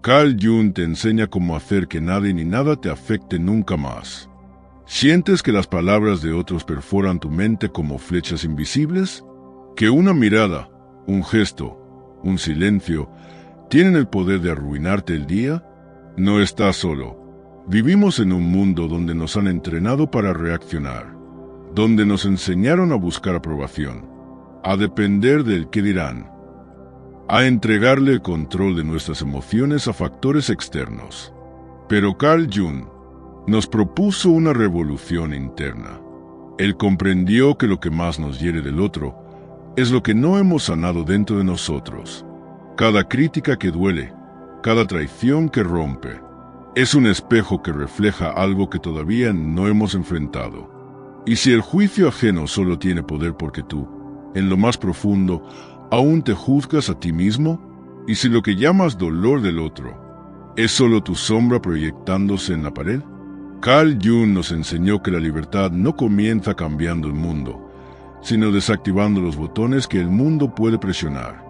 Carl Jung te enseña cómo hacer que nadie ni nada te afecte nunca más. ¿Sientes que las palabras de otros perforan tu mente como flechas invisibles? ¿Que una mirada, un gesto, un silencio, tienen el poder de arruinarte el día? No estás solo. Vivimos en un mundo donde nos han entrenado para reaccionar, donde nos enseñaron a buscar aprobación, a depender del qué dirán, a entregarle el control de nuestras emociones a factores externos. Pero Carl Jung nos propuso una revolución interna. Él comprendió que lo que más nos hiere del otro es lo que no hemos sanado dentro de nosotros. Cada crítica que duele, cada traición que rompe, es un espejo que refleja algo que todavía no hemos enfrentado. Y si el juicio ajeno solo tiene poder porque tú, en lo más profundo, aún te juzgas a ti mismo, y si lo que llamas dolor del otro es solo tu sombra proyectándose en la pared, Carl Jung nos enseñó que la libertad no comienza cambiando el mundo, sino desactivando los botones que el mundo puede presionar.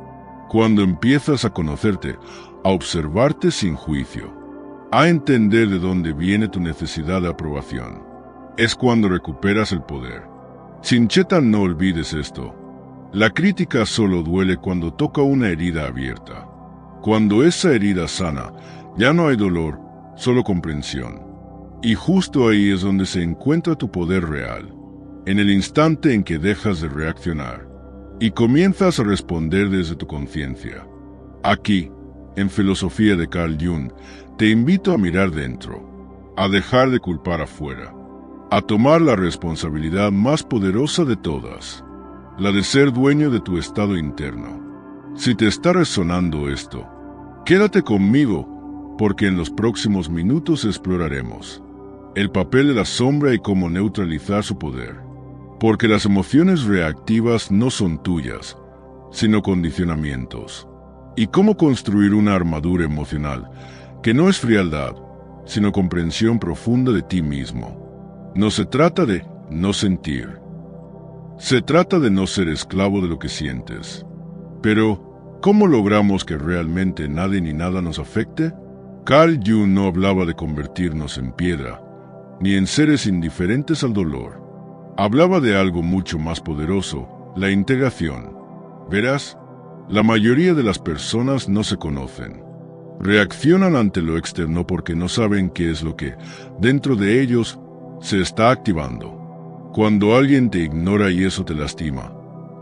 Cuando empiezas a conocerte, a observarte sin juicio, a entender de dónde viene tu necesidad de aprobación, es cuando recuperas el poder. Chincheta, no olvides esto. La crítica solo duele cuando toca una herida abierta. Cuando esa herida sana, ya no hay dolor, solo comprensión. Y justo ahí es donde se encuentra tu poder real, en el instante en que dejas de reaccionar y comienzas a responder desde tu conciencia. Aquí, en Filosofía de Carl Jung, te invito a mirar dentro, a dejar de culpar afuera, a tomar la responsabilidad más poderosa de todas, la de ser dueño de tu estado interno. Si te está resonando esto, quédate conmigo, porque en los próximos minutos exploraremos el papel de la sombra y cómo neutralizar su poder. Porque las emociones reactivas no son tuyas, sino condicionamientos. Y cómo construir una armadura emocional que no es frialdad, sino comprensión profunda de ti mismo. No se trata de no sentir. Se trata de no ser esclavo de lo que sientes. Pero, ¿cómo logramos que realmente nadie ni nada nos afecte? Carl Jung no hablaba de convertirnos en piedra, ni en seres indiferentes al dolor. Hablaba de algo mucho más poderoso, la integración. Verás, la mayoría de las personas no se conocen. Reaccionan ante lo externo porque no saben qué es lo que, dentro de ellos, se está activando. Cuando alguien te ignora y eso te lastima,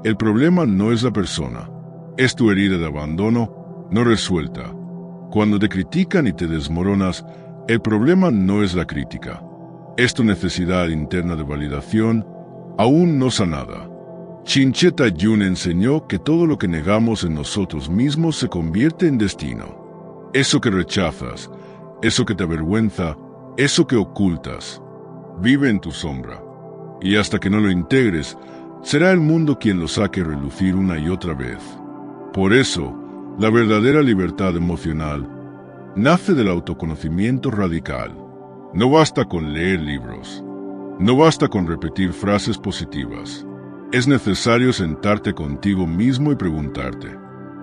el problema no es la persona, es tu herida de abandono no resuelta. Cuando te critican y te desmoronas, el problema no es la crítica, es tu necesidad interna de validación aún no sanada. Chincheta Jung enseñó que todo lo que negamos en nosotros mismos se convierte en destino. Eso que rechazas, eso que te avergüenza, eso que ocultas, vive en tu sombra. Y hasta que no lo integres, será el mundo quien lo saque a relucir una y otra vez. Por eso, la verdadera libertad emocional nace del autoconocimiento radical. No basta con leer libros, no basta con repetir frases positivas. Es necesario sentarte contigo mismo y preguntarte,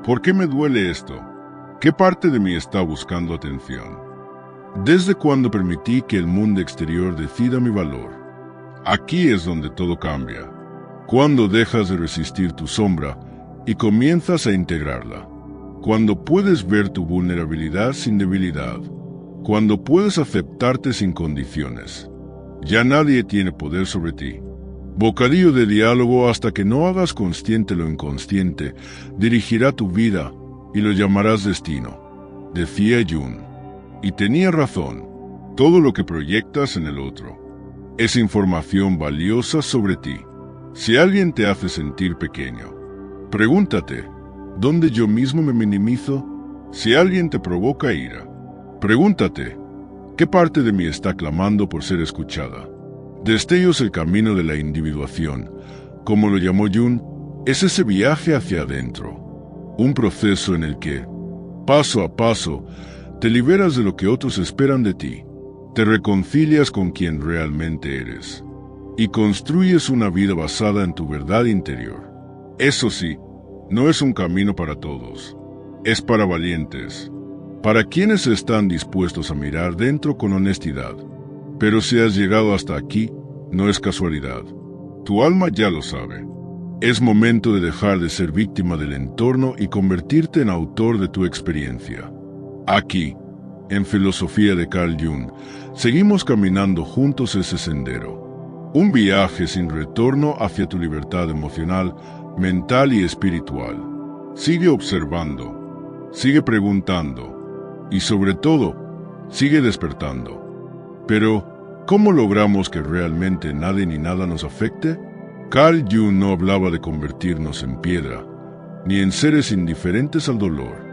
¿por qué me duele esto? ¿Qué parte de mí está buscando atención? ¿Desde cuándo permití que el mundo exterior decida mi valor? Aquí es donde todo cambia. Cuando dejas de resistir tu sombra y comienzas a integrarla. Cuando puedes ver tu vulnerabilidad sin debilidad. Cuando puedes aceptarte sin condiciones. Ya nadie tiene poder sobre ti. Bocadillo de diálogo hasta que no hagas consciente lo inconsciente, dirigirá tu vida y lo llamarás destino, decía Jung. Y tenía razón, todo lo que proyectas en el otro es información valiosa sobre ti. Si alguien te hace sentir pequeño, pregúntate, ¿dónde yo mismo me minimizo? Si alguien te provoca ira, pregúntate, ¿qué parte de mí está clamando por ser escuchada? Destellos, el camino de la individuación, como lo llamó Jung, es ese viaje hacia adentro. Un proceso en el que, paso a paso, te liberas de lo que otros esperan de ti. Te reconcilias con quien realmente eres. Y construyes una vida basada en tu verdad interior. Eso sí, no es un camino para todos. Es para valientes. para quienes están dispuestos a mirar dentro con honestidad. Pero si has llegado hasta aquí, no es casualidad. Tu alma ya lo sabe. Es momento de dejar de ser víctima del entorno y convertirte en autor de tu experiencia. Aquí, en Filosofía de Carl Jung, seguimos caminando juntos ese sendero. Un viaje sin retorno hacia tu libertad emocional, mental y espiritual. Sigue observando, sigue preguntando y sobre todo, sigue despertando. Pero, ¿cómo logramos que realmente nadie ni nada nos afecte? Carl Jung no hablaba de convertirnos en piedra, ni en seres indiferentes al dolor.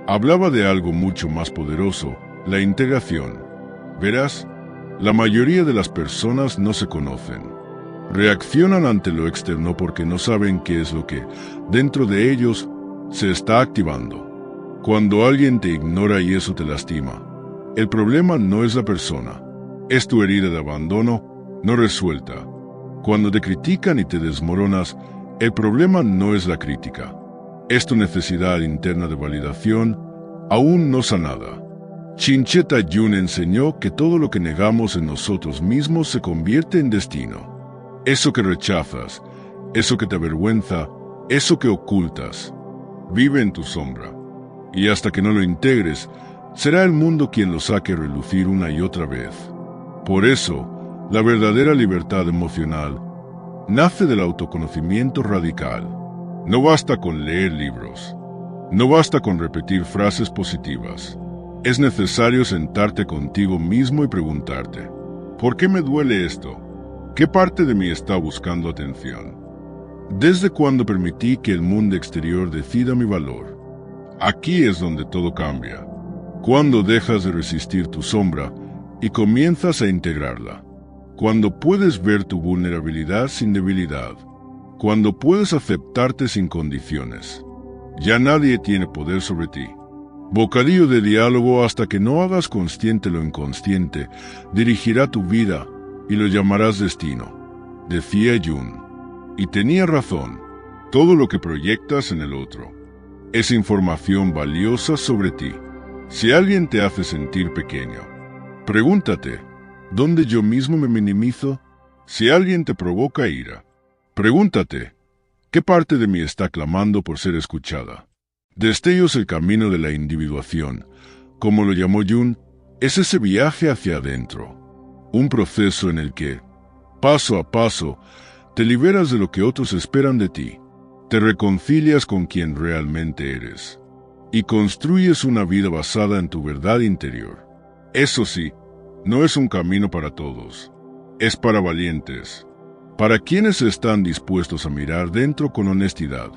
Hablaba de algo mucho más poderoso, la integración. Verás, la mayoría de las personas no se conocen. Reaccionan ante lo externo porque no saben qué es lo que, dentro de ellos, se está activando. Cuando alguien te ignora y eso te lastima, el problema no es la persona, es tu herida de abandono no resuelta. Cuando te critican y te desmoronas, el problema no es la crítica, es tu necesidad interna de validación aún no sanada. Chincheta Jung enseñó que todo lo que negamos en nosotros mismos se convierte en destino. Eso que rechazas, eso que te avergüenza, eso que ocultas, vive en tu sombra. Y hasta que no lo integres, será el mundo quien lo saque a relucir una y otra vez. Por eso, la verdadera libertad emocional nace del autoconocimiento radical. No basta con leer libros. No basta con repetir frases positivas. Es necesario sentarte contigo mismo y preguntarte, ¿por qué me duele esto? ¿Qué parte de mí está buscando atención? ¿Desde cuándo permití que el mundo exterior decida mi valor? Aquí es donde todo cambia. Cuando dejas de resistir tu sombra y comienzas a integrarla. Cuando puedes ver tu vulnerabilidad sin debilidad. Cuando puedes aceptarte sin condiciones. Ya nadie tiene poder sobre ti. Bocadillo de diálogo hasta que no hagas consciente lo inconsciente, dirigirá tu vida y lo llamarás destino, decía Jung. Y tenía razón, todo lo que proyectas en el otro es información valiosa sobre ti. Si alguien te hace sentir pequeño, pregúntate, ¿dónde yo mismo me minimizo? Si alguien te provoca ira, pregúntate, ¿qué parte de mí está clamando por ser escuchada? Destellos el camino de la individuación, como lo llamó Jung, es ese viaje hacia adentro. Un proceso en el que, paso a paso, te liberas de lo que otros esperan de ti, te reconcilias con quien realmente eres, y construyes una vida basada en tu verdad interior. Eso sí, no es un camino para todos, es para valientes, para quienes están dispuestos a mirar dentro con honestidad.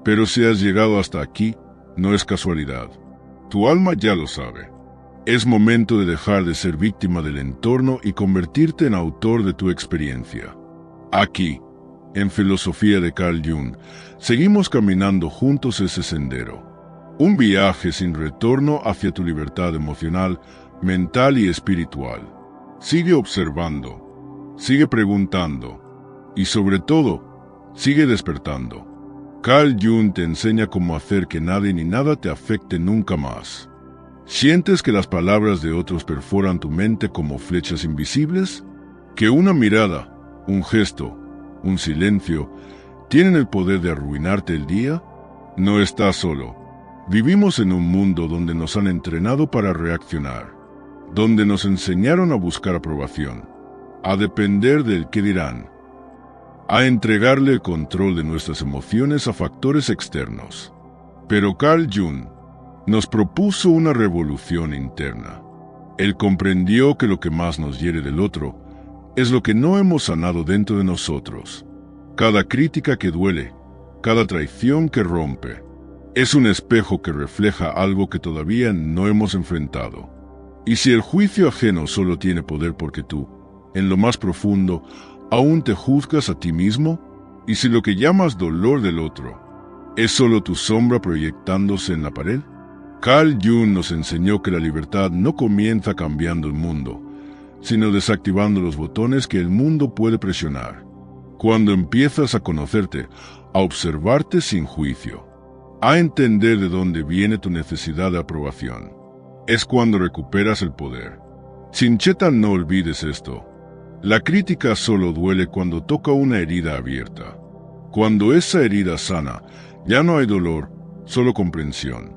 Pero si has llegado hasta aquí, no es casualidad. Tu alma ya lo sabe. Es momento de dejar de ser víctima del entorno y convertirte en autor de tu experiencia. Aquí, en Filosofía de Carl Jung, seguimos caminando juntos ese sendero. Un viaje sin retorno hacia tu libertad emocional, mental y espiritual. Sigue observando, sigue preguntando y sobre todo, sigue despertando. Carl Jung te enseña cómo hacer que nadie ni nada te afecte nunca más. ¿Sientes que las palabras de otros perforan tu mente como flechas invisibles? ¿Que una mirada, un gesto, un silencio, tienen el poder de arruinarte el día? No estás solo. Vivimos en un mundo donde nos han entrenado para reaccionar, donde nos enseñaron a buscar aprobación, a depender del qué dirán, a entregarle el control de nuestras emociones a factores externos. Pero Carl Jung nos propuso una revolución interna. Él comprendió que lo que más nos hiere del otro es lo que no hemos sanado dentro de nosotros. Cada crítica que duele, cada traición que rompe, es un espejo que refleja algo que todavía no hemos enfrentado. Y si el juicio ajeno solo tiene poder porque tú, en lo más profundo, ¿aún te juzgas a ti mismo? ¿Y si lo que llamas dolor del otro es solo tu sombra proyectándose en la pared? Carl Jung nos enseñó que la libertad no comienza cambiando el mundo, sino desactivando los botones que el mundo puede presionar. Cuando empiezas a conocerte, a observarte sin juicio, a entender de dónde viene tu necesidad de aprobación, es cuando recuperas el poder. Chincheta, no olvides esto. La crítica solo duele cuando toca una herida abierta. Cuando esa herida sana, ya no hay dolor, solo comprensión.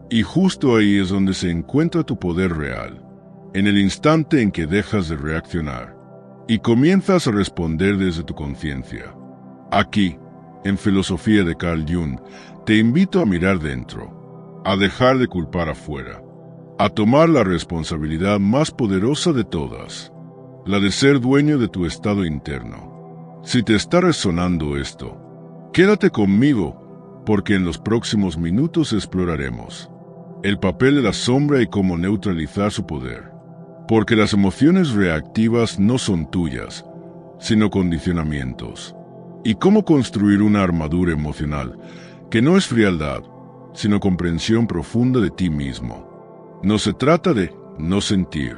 Y justo ahí es donde se encuentra tu poder real, en el instante en que dejas de reaccionar y comienzas a responder desde tu conciencia. Aquí, en Filosofía de Carl Jung, te invito a mirar dentro, a dejar de culpar afuera, a tomar la responsabilidad más poderosa de todas, la de ser dueño de tu estado interno. Si te está resonando esto, quédate conmigo, porque en los próximos minutos exploraremos el papel de la sombra y cómo neutralizar su poder. Porque las emociones reactivas no son tuyas, sino condicionamientos. Y cómo construir una armadura emocional que no es frialdad, sino comprensión profunda de ti mismo. No se trata de no sentir.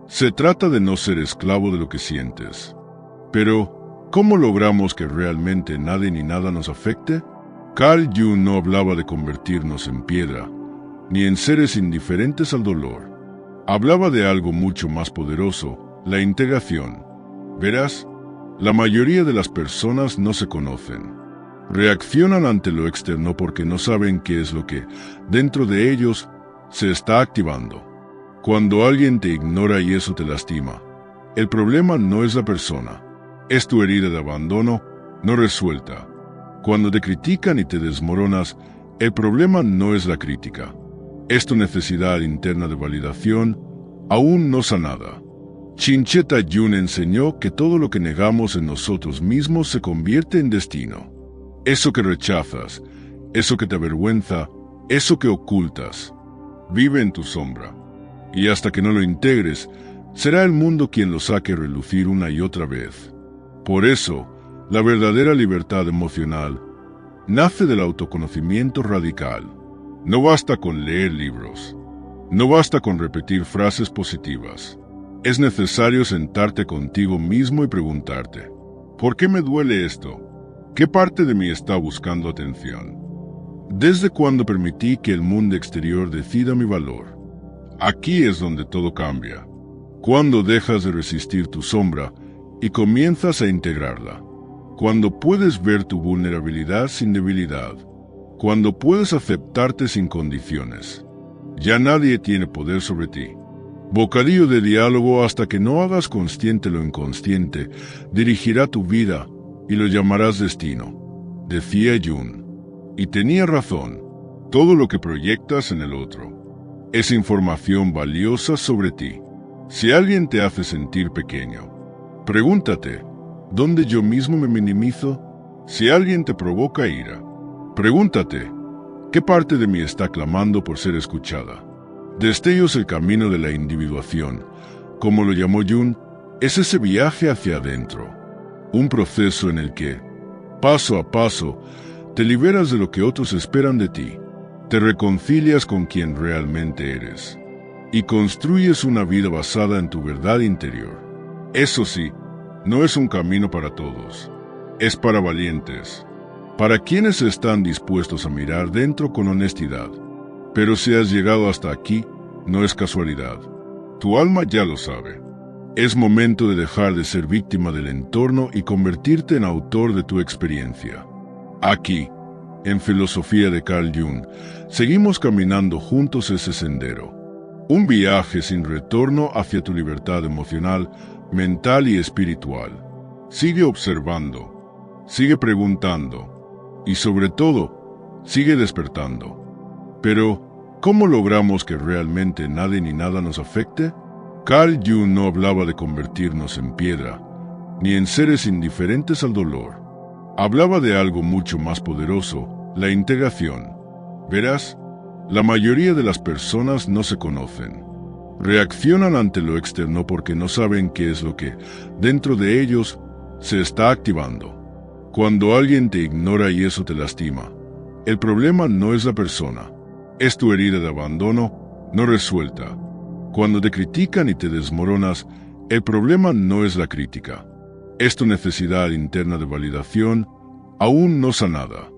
Se trata de no ser esclavo de lo que sientes. Pero, ¿cómo logramos que realmente nadie ni nada nos afecte? Carl Jung no hablaba de convertirnos en piedra, ni en seres indiferentes al dolor. Hablaba de algo mucho más poderoso, la integración. Verás, la mayoría de las personas no se conocen. Reaccionan ante lo externo porque no saben qué es lo que, dentro de ellos, se está activando. Cuando alguien te ignora y eso te lastima, el problema no es la persona, es tu herida de abandono no resuelta. Cuando te critican y te desmoronas, el problema no es la crítica, es tu necesidad interna de validación aún no sanada. Chincheta Jung enseñó que todo lo que negamos en nosotros mismos se convierte en destino. Eso que rechazas, eso que te avergüenza, eso que ocultas, vive en tu sombra. Y hasta que no lo integres, será el mundo quien lo saque a relucir una y otra vez. Por eso, la verdadera libertad emocional nace del autoconocimiento radical. No basta con leer libros. No basta con repetir frases positivas. Es necesario sentarte contigo mismo y preguntarte, ¿por qué me duele esto? ¿Qué parte de mí está buscando atención? ¿Desde cuándo permití que el mundo exterior decida mi valor? Aquí es donde todo cambia. Cuando dejas de resistir tu sombra y comienzas a integrarla. Cuando puedes ver tu vulnerabilidad sin debilidad. Cuando puedes aceptarte sin condiciones. Ya nadie tiene poder sobre ti. Bocadillo de diálogo hasta que no hagas consciente lo inconsciente, dirigirá tu vida y lo llamarás destino, decía Jung. Y tenía razón, todo lo que proyectas en el otro es información valiosa sobre ti. Si alguien te hace sentir pequeño, pregúntate, ¿dónde yo mismo me minimizo? Si alguien te provoca ira, pregúntate, ¿qué parte de mí está clamando por ser escuchada? Destellos, el camino de la individuación, como lo llamó Jung, es ese viaje hacia adentro. Un proceso en el que, paso a paso, te liberas de lo que otros esperan de ti, te reconcilias con quien realmente eres y construyes una vida basada en tu verdad interior. Eso sí, no es un camino para todos, es para valientes, para quienes están dispuestos a mirar dentro con honestidad. Pero si has llegado hasta aquí, no es casualidad. Tu alma ya lo sabe. Es momento de dejar de ser víctima del entorno y convertirte en autor de tu experiencia. Aquí, en Filosofía de Carl Jung, seguimos caminando juntos ese sendero. Un viaje sin retorno hacia tu libertad emocional, mental y espiritual. Sigue observando, sigue preguntando y sobre todo, sigue despertando. Pero, ¿cómo logramos que realmente nadie ni nada nos afecte? Carl Jung no hablaba de convertirnos en piedra, ni en seres indiferentes al dolor. Hablaba de algo mucho más poderoso, la integración. Verás, la mayoría de las personas no se conocen. Reaccionan ante lo externo porque no saben qué es lo que, dentro de ellos, se está activando. Cuando alguien te ignora y eso te lastima, el problema no es la persona, es tu herida de abandono no resuelta. Cuando te critican y te desmoronas, el problema no es la crítica, es tu necesidad interna de validación aún no sanada.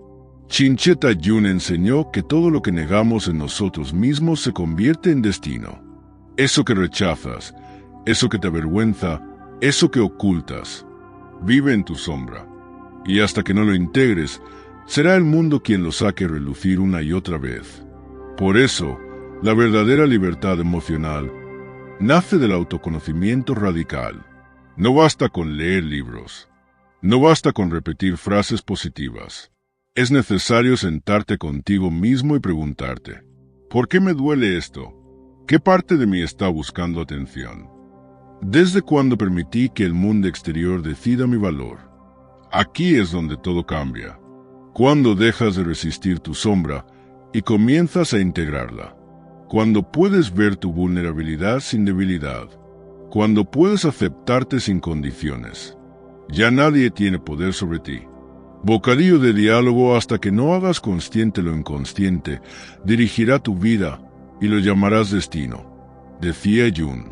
Chincheta Jung enseñó que todo lo que negamos en nosotros mismos se convierte en destino. Eso que rechazas, eso que te avergüenza, eso que ocultas, vive en tu sombra. Y hasta que no lo integres, será el mundo quien lo saque a relucir una y otra vez. Por eso, la verdadera libertad emocional nace del autoconocimiento radical. No basta con leer libros. No basta con repetir frases positivas. Es necesario sentarte contigo mismo y preguntarte, ¿por qué me duele esto? ¿Qué parte de mí está buscando atención? ¿Desde cuándo permití que el mundo exterior decida mi valor? Aquí es donde todo cambia. Cuando dejas de resistir tu sombra y comienzas a integrarla. Cuando puedes ver tu vulnerabilidad sin debilidad. Cuando puedes aceptarte sin condiciones. Ya nadie tiene poder sobre ti. Bocadillo de diálogo hasta que no hagas consciente lo inconsciente, dirigirá tu vida y lo llamarás destino, decía Jung.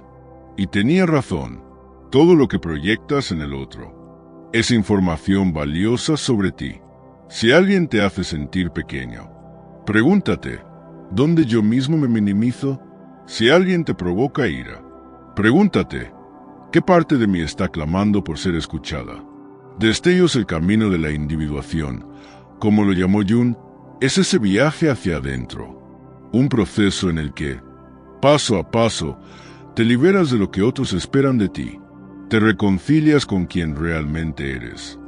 Y tenía razón, todo lo que proyectas en el otro es información valiosa sobre ti. Si alguien te hace sentir pequeño, pregúntate, ¿dónde yo mismo me minimizo? Si alguien te provoca ira, pregúntate, ¿qué parte de mí está clamando por ser escuchada? Destellos el camino de la individuación, como lo llamó Jung, es ese viaje hacia adentro. Un proceso en el que, paso a paso, te liberas de lo que otros esperan de ti, te reconcilias con quien realmente eres,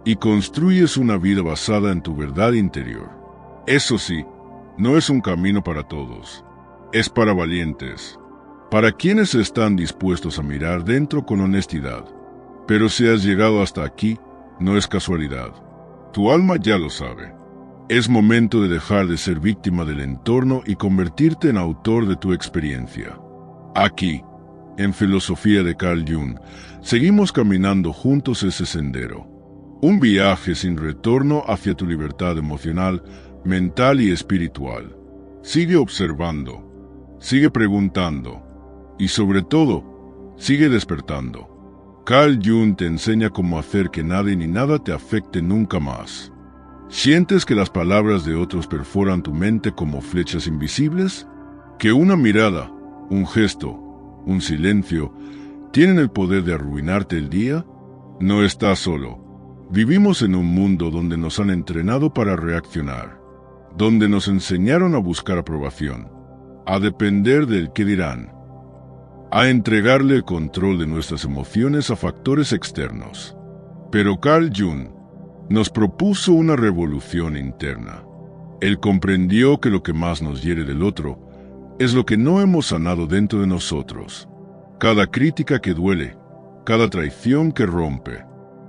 y construyes una vida basada en tu verdad interior. Eso sí, no es un camino para todos, es para valientes, para quienes están dispuestos a mirar dentro con honestidad. Pero si has llegado hasta aquí, no es casualidad. Tu alma ya lo sabe. Es momento de dejar de ser víctima del entorno y convertirte en autor de tu experiencia. Aquí, en Filosofía de Carl Jung, seguimos caminando juntos ese sendero. Un viaje sin retorno hacia tu libertad emocional, mental y espiritual. Sigue observando, sigue preguntando y sobre todo, sigue despertando. Carl Jung te enseña cómo hacer que nadie ni nada te afecte nunca más. ¿Sientes que las palabras de otros perforan tu mente como flechas invisibles? ¿Que una mirada, un gesto, un silencio, tienen el poder de arruinarte el día? No estás solo. Vivimos en un mundo donde nos han entrenado para reaccionar, donde nos enseñaron a buscar aprobación, a depender del qué dirán, a entregarle el control de nuestras emociones a factores externos. Pero Carl Jung nos propuso una revolución interna. Él comprendió que lo que más nos hiere del otro es lo que no hemos sanado dentro de nosotros. Cada crítica que duele, cada traición que rompe,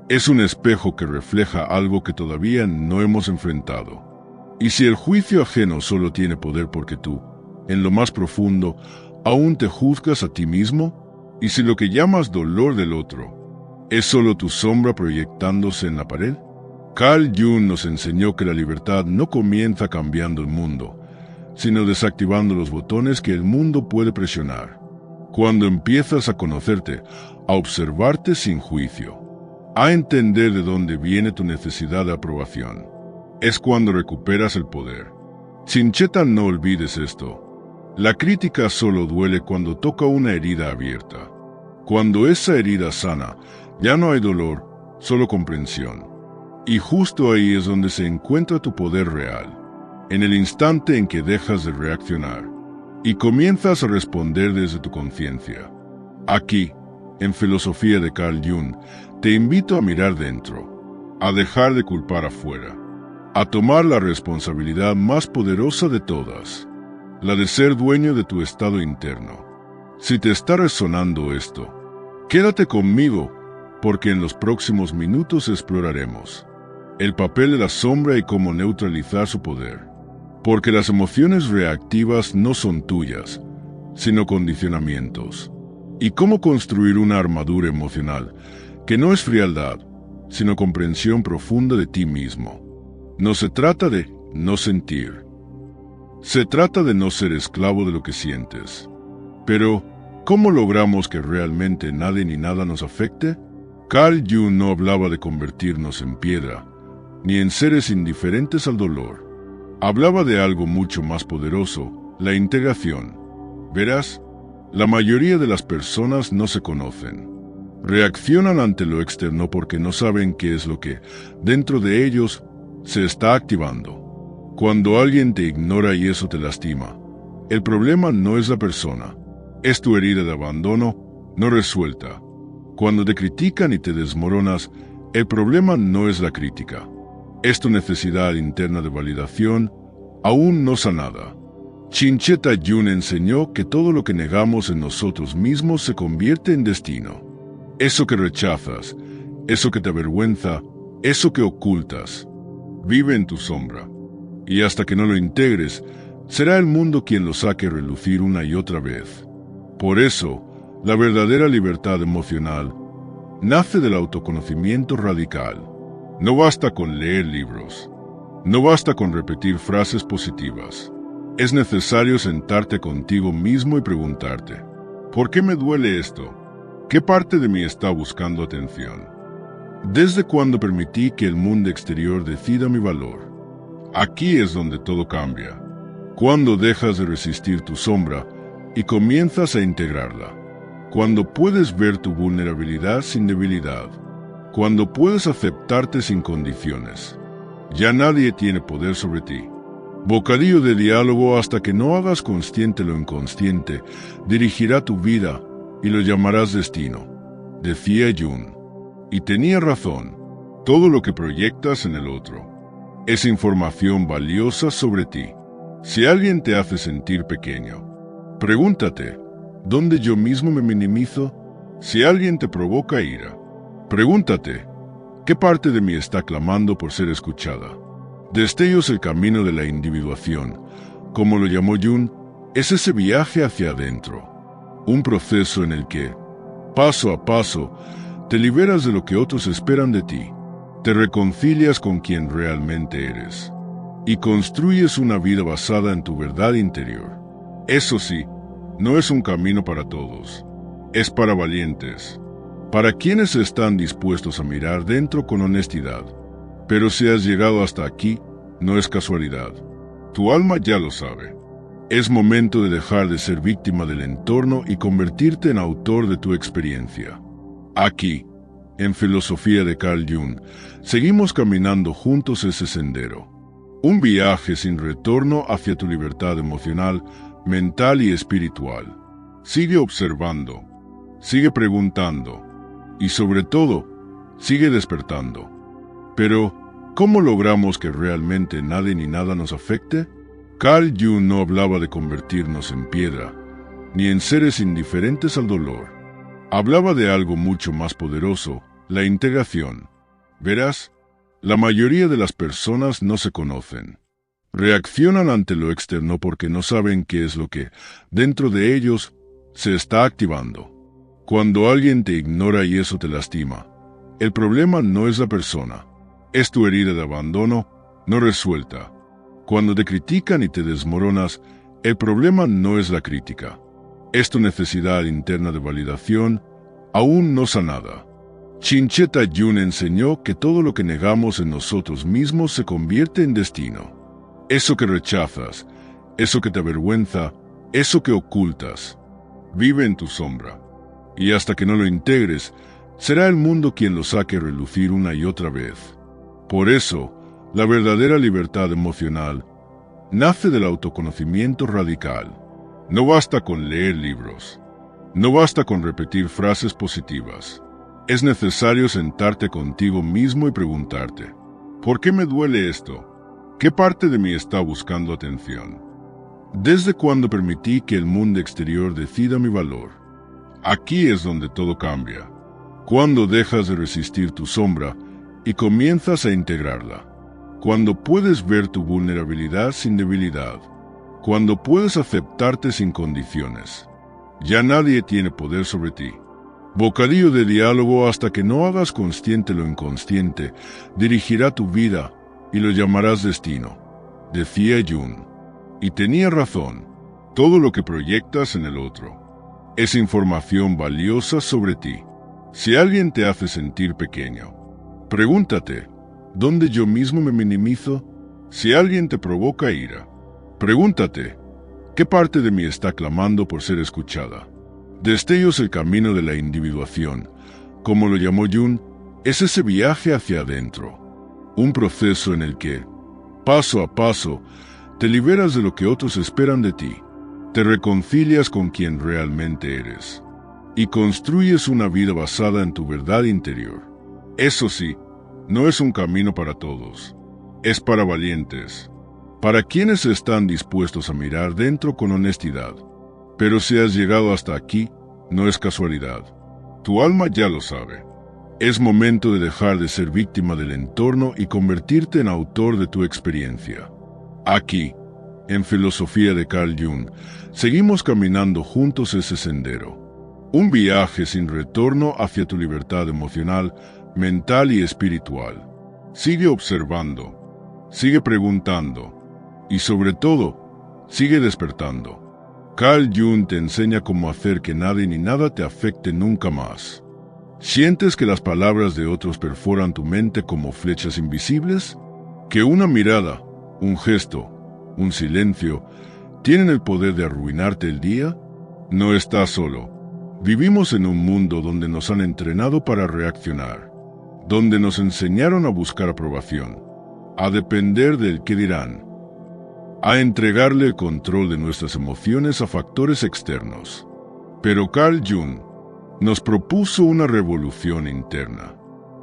es un espejo que refleja algo que todavía no hemos enfrentado. Y si el juicio ajeno solo tiene poder porque tú, en lo más profundo, ¿aún te juzgas a ti mismo? ¿Y si lo que llamas dolor del otro es solo tu sombra proyectándose en la pared? Carl Jung nos enseñó que la libertad no comienza cambiando el mundo, sino desactivando los botones que el mundo puede presionar. Cuando empiezas a conocerte, a observarte sin juicio, a entender de dónde viene tu necesidad de aprobación, es cuando recuperas el poder. Chincheta, no olvides esto. La crítica solo duele cuando toca una herida abierta. Cuando esa herida sana, ya no hay dolor, solo comprensión. Y justo ahí es donde se encuentra tu poder real, en el instante en que dejas de reaccionar y comienzas a responder desde tu conciencia. Aquí, en Filosofía de Carl Jung, te invito a mirar dentro, a dejar de culpar afuera, a tomar la responsabilidad más poderosa de todas, la de ser dueño de tu estado interno. Si te está resonando esto, quédate conmigo, porque en los próximos minutos exploraremos el papel de la sombra y cómo neutralizar su poder. Porque las emociones reactivas no son tuyas, sino condicionamientos. Y cómo construir una armadura emocional que no es frialdad, sino comprensión profunda de ti mismo. No se trata de no sentir. Se trata de no ser esclavo de lo que sientes. Pero, ¿cómo logramos que realmente nadie ni nada nos afecte? Carl Jung no hablaba de convertirnos en piedra, ni en seres indiferentes al dolor. Hablaba de algo mucho más poderoso, la integración. Verás, la mayoría de las personas no se conocen. Reaccionan ante lo externo porque no saben qué es lo que, dentro de ellos, se está activando. Cuando alguien te ignora y eso te lastima, el problema no es la persona, es tu herida de abandono no resuelta. Cuando te critican y te desmoronas, el problema no es la crítica, es tu necesidad interna de validación aún no sanada. Chincheta Yun enseñó que todo lo que negamos en nosotros mismos se convierte en destino. Eso que rechazas, eso que te avergüenza, eso que ocultas, vive en tu sombra. Y hasta que no lo integres, será el mundo quien lo saque a relucir una y otra vez. Por eso, la verdadera libertad emocional nace del autoconocimiento radical. No basta con leer libros. No basta con repetir frases positivas. Es necesario sentarte contigo mismo y preguntarte, ¿por qué me duele esto? ¿Qué parte de mí está buscando atención? ¿Desde cuándo permití que el mundo exterior decida mi valor? Aquí es donde todo cambia. Cuando dejas de resistir tu sombra y comienzas a integrarla. Cuando puedes ver tu vulnerabilidad sin debilidad. Cuando puedes aceptarte sin condiciones. Ya nadie tiene poder sobre ti. Bocadillo de diálogo: hasta que no hagas consciente lo inconsciente, dirigirá tu vida y lo llamarás destino, decía Jung. Y tenía razón. Todo lo que proyectas en el otro es información valiosa sobre ti. Si alguien te hace sentir pequeño, pregúntate, ¿dónde yo mismo me minimizo? Si alguien te provoca ira, pregúntate, ¿qué parte de mí está clamando por ser escuchada? Destellos: el camino de la individuación, como lo llamó Jung, es ese viaje hacia adentro. Un proceso en el que, paso a paso, te liberas de lo que otros esperan de ti. Te reconcilias con quien realmente eres y construyes una vida basada en tu verdad interior. Eso sí, no es un camino para todos. Es para valientes, para quienes están dispuestos a mirar dentro con honestidad. Pero si has llegado hasta aquí, no es casualidad. Tu alma ya lo sabe. Es momento de dejar de ser víctima del entorno y convertirte en autor de tu experiencia. Aquí, en Filosofía de Carl Jung, seguimos caminando juntos ese sendero. Un viaje sin retorno hacia tu libertad emocional, mental y espiritual. Sigue observando, sigue preguntando y sobre todo, sigue despertando. Pero, ¿cómo logramos que realmente nadie ni nada nos afecte? Carl Jung no hablaba de convertirnos en piedra, ni en seres indiferentes al dolor. Hablaba de algo mucho más poderoso, la integración. Verás, la mayoría de las personas no se conocen. Reaccionan ante lo externo porque no saben qué es lo que, dentro de ellos, se está activando. Cuando alguien te ignora y eso te lastima, el problema no es la persona, es tu herida de abandono no resuelta. Cuando te critican y te desmoronas, el problema no es la crítica, es tu necesidad interna de validación aún no sanada. Chincheta Yun enseñó que todo lo que negamos en nosotros mismos se convierte en destino. Eso que rechazas, eso que te avergüenza, eso que ocultas, vive en tu sombra. Y hasta que no lo integres, será el mundo quien lo saque a relucir una y otra vez. Por eso, la verdadera libertad emocional nace del autoconocimiento radical. No basta con leer libros. No basta con repetir frases positivas. Es necesario sentarte contigo mismo y preguntarte, ¿por qué me duele esto? ¿Qué parte de mí está buscando atención? ¿Desde cuándo permití que el mundo exterior decida mi valor? Aquí es donde todo cambia. Cuando dejas de resistir tu sombra y comienzas a integrarla. Cuando puedes ver tu vulnerabilidad sin debilidad. Cuando puedes aceptarte sin condiciones. Ya nadie tiene poder sobre ti. Bocadillo de diálogo: hasta que no hagas consciente lo inconsciente, dirigirá tu vida y lo llamarás destino, decía Jung. Y tenía razón. Todo lo que proyectas en el otro es información valiosa sobre ti. Si alguien te hace sentir pequeño, pregúntate, ¿Dónde yo mismo me minimizo? Si alguien te provoca ira, pregúntate, ¿qué parte de mí está clamando por ser escuchada? Destellos el camino de la individuación, como lo llamó Jung, es ese viaje hacia adentro, un proceso en el que, paso a paso, te liberas de lo que otros esperan de ti, te reconcilias con quien realmente eres y construyes una vida basada en tu verdad interior. Eso sí, no es un camino para todos, es para valientes, para quienes están dispuestos a mirar dentro con honestidad. Pero si has llegado hasta aquí, no es casualidad. Tu alma ya lo sabe. Es momento de dejar de ser víctima del entorno y convertirte en autor de tu experiencia. Aquí, en Filosofía de Carl Jung, seguimos caminando juntos ese sendero. Un viaje sin retorno hacia tu libertad emocional, mental y espiritual. Sigue observando, sigue preguntando y sobre todo, sigue despertando. Carl Jung te enseña cómo hacer que nadie ni nada te afecte nunca más. ¿Sientes que las palabras de otros perforan tu mente como flechas invisibles? ¿Que una mirada, un gesto, un silencio, tienen el poder de arruinarte el día? No estás solo. Vivimos en un mundo donde nos han entrenado para reaccionar, donde nos enseñaron a buscar aprobación, a depender del qué dirán, a entregarle el control de nuestras emociones a factores externos. Pero Carl Jung nos propuso una revolución interna.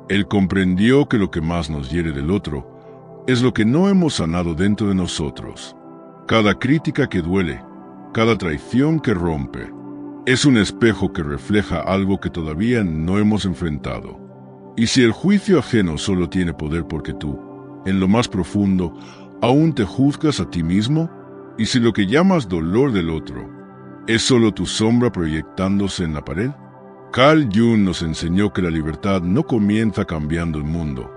Él comprendió que lo que más nos hiere del otro es lo que no hemos sanado dentro de nosotros. Cada crítica que duele, cada traición que rompe, es un espejo que refleja algo que todavía no hemos enfrentado. Y si el juicio ajeno solo tiene poder porque tú, en lo más profundo, aún te juzgas a ti mismo, y si lo que llamas dolor del otro es solo tu sombra proyectándose en la pared, Carl Jung nos enseñó que la libertad no comienza cambiando el mundo,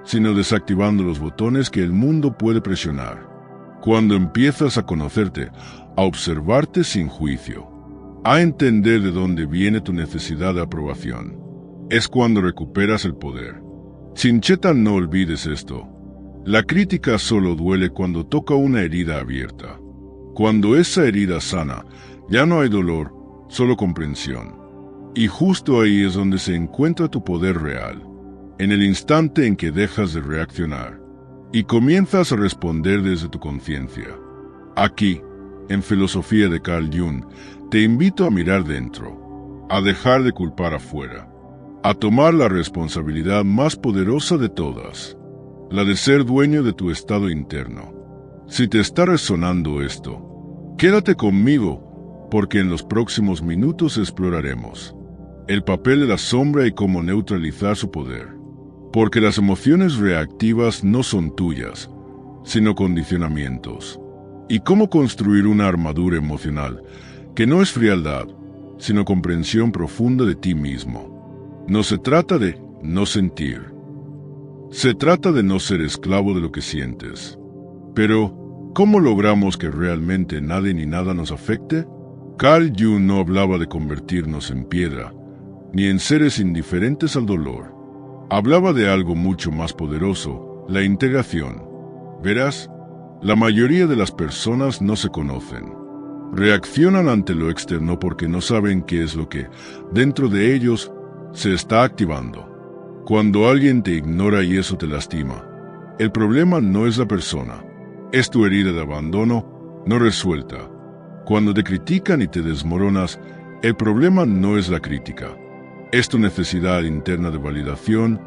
sino desactivando los botones que el mundo puede presionar. Cuando empiezas a conocerte, a observarte sin juicio, a entender de dónde viene tu necesidad de aprobación, es cuando recuperas el poder. Chincheta, no olvides esto. La crítica solo duele cuando toca una herida abierta. Cuando esa herida sana, ya no hay dolor, solo comprensión. Y justo ahí es donde se encuentra tu poder real, en el instante en que dejas de reaccionar y comienzas a responder desde tu conciencia. Aquí, en Filosofía de Carl Jung, te invito a mirar dentro, a dejar de culpar afuera, a tomar la responsabilidad más poderosa de todas, la de ser dueño de tu estado interno. Si te está resonando esto, quédate conmigo, porque en los próximos minutos exploraremos el papel de la sombra y cómo neutralizar su poder. Porque las emociones reactivas no son tuyas, sino condicionamientos. Y cómo construir una armadura emocional que no es frialdad, sino comprensión profunda de ti mismo. No se trata de no sentir. Se trata de no ser esclavo de lo que sientes. Pero, ¿cómo logramos que realmente nadie ni nada nos afecte? Carl Jung no hablaba de convertirnos en piedra, ni en seres indiferentes al dolor. Hablaba de algo mucho más poderoso, la integración. Verás, la mayoría de las personas no se conocen. Reaccionan ante lo externo porque no saben qué es lo que, dentro de ellos, se está activando. Cuando alguien te ignora y eso te lastima, el problema no es la persona, es tu herida de abandono no resuelta. Cuando te critican y te desmoronas, el problema no es la crítica, es tu necesidad interna de validación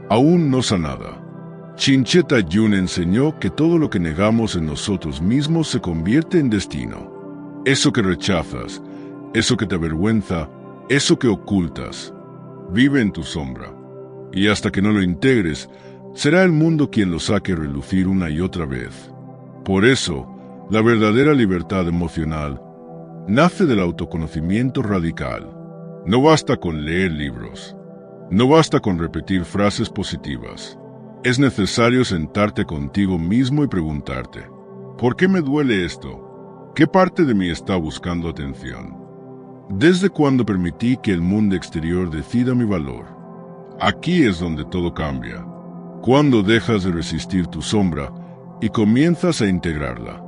aún no sanada. Chincheta Jung enseñó que todo lo que negamos en nosotros mismos se convierte en destino. Eso que rechazas, eso que te avergüenza, eso que ocultas, vive en tu sombra. Y hasta que no lo integres, será el mundo quien lo saque a relucir una y otra vez. Por eso, la verdadera libertad emocional nace del autoconocimiento radical. No basta con leer libros, no basta con repetir frases positivas. Es necesario sentarte contigo mismo y preguntarte, ¿por qué me duele esto? ¿Qué parte de mí está buscando atención? ¿Desde cuándo permití que el mundo exterior decida mi valor? Aquí es donde todo cambia. Cuando dejas de resistir tu sombra y comienzas a integrarla.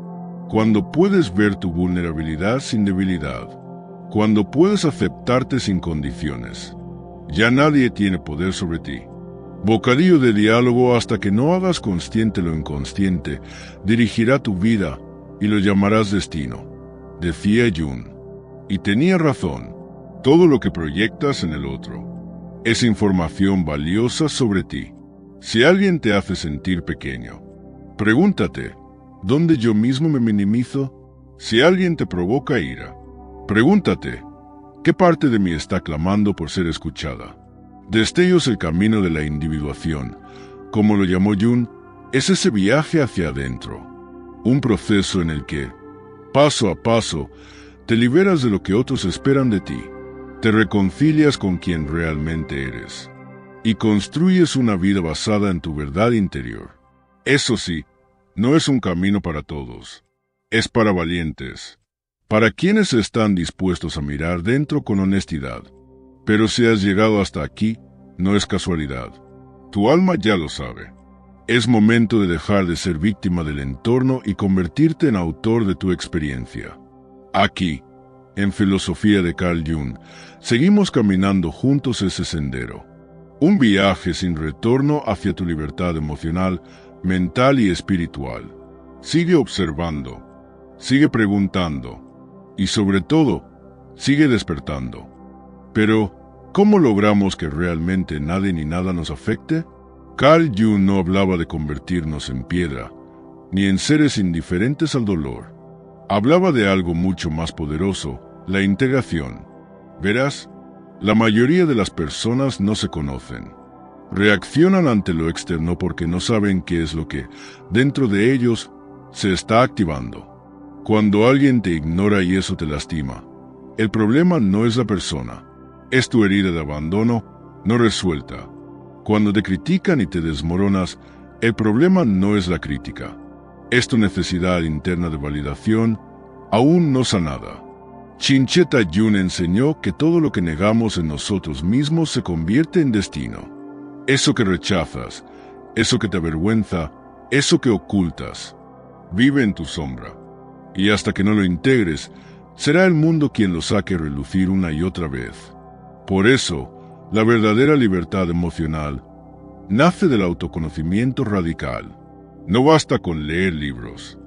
Cuando puedes ver tu vulnerabilidad sin debilidad. Cuando puedes aceptarte sin condiciones. Ya nadie tiene poder sobre ti. Bocadillo de diálogo: hasta que no hagas consciente lo inconsciente, dirigirá tu vida y lo llamarás destino. Decía Jung. Y tenía razón. Todo lo que proyectas en el otro es información valiosa sobre ti. Si alguien te hace sentir pequeño, pregúntate, ¿dónde yo mismo me minimizo? Si alguien te provoca ira, pregúntate, ¿qué parte de mí está clamando por ser escuchada? Destellos: el camino de la individuación, como lo llamó Jung, es ese viaje hacia adentro. Un proceso en el que, paso a paso, te liberas de lo que otros esperan de ti, te reconcilias con quien realmente eres, y construyes una vida basada en tu verdad interior. Eso sí, no es un camino para todos, es para valientes, para quienes están dispuestos a mirar dentro con honestidad. Pero si has llegado hasta aquí, no es casualidad. Tu alma ya lo sabe. Es momento de dejar de ser víctima del entorno y convertirte en autor de tu experiencia. Aquí, en Filosofía de Carl Jung, seguimos caminando juntos ese sendero. Un viaje sin retorno hacia tu libertad emocional, mental y espiritual. Sigue observando, sigue preguntando y sobre todo, sigue despertando. Pero, ¿cómo logramos que realmente nadie ni nada nos afecte? Carl Jung no hablaba de convertirnos en piedra, ni en seres indiferentes al dolor. Hablaba de algo mucho más poderoso: la integración. Verás, la mayoría de las personas no se conocen. Reaccionan ante lo externo porque no saben qué es lo que, dentro de ellos, se está activando. Cuando alguien te ignora y eso te lastima, el problema no es la persona, es tu herida de abandono no resuelta. Cuando te critican y te desmoronas, el problema no es la crítica, es tu necesidad interna de validación aún no sanada. Chincheta Jung enseñó que todo lo que negamos en nosotros mismos se convierte en destino. Eso que rechazas, eso que te avergüenza, eso que ocultas, vive en tu sombra. Y hasta que no lo integres, será el mundo quien lo saque a relucir una y otra vez. Por eso, la verdadera libertad emocional nace del autoconocimiento radical. No basta con leer libros.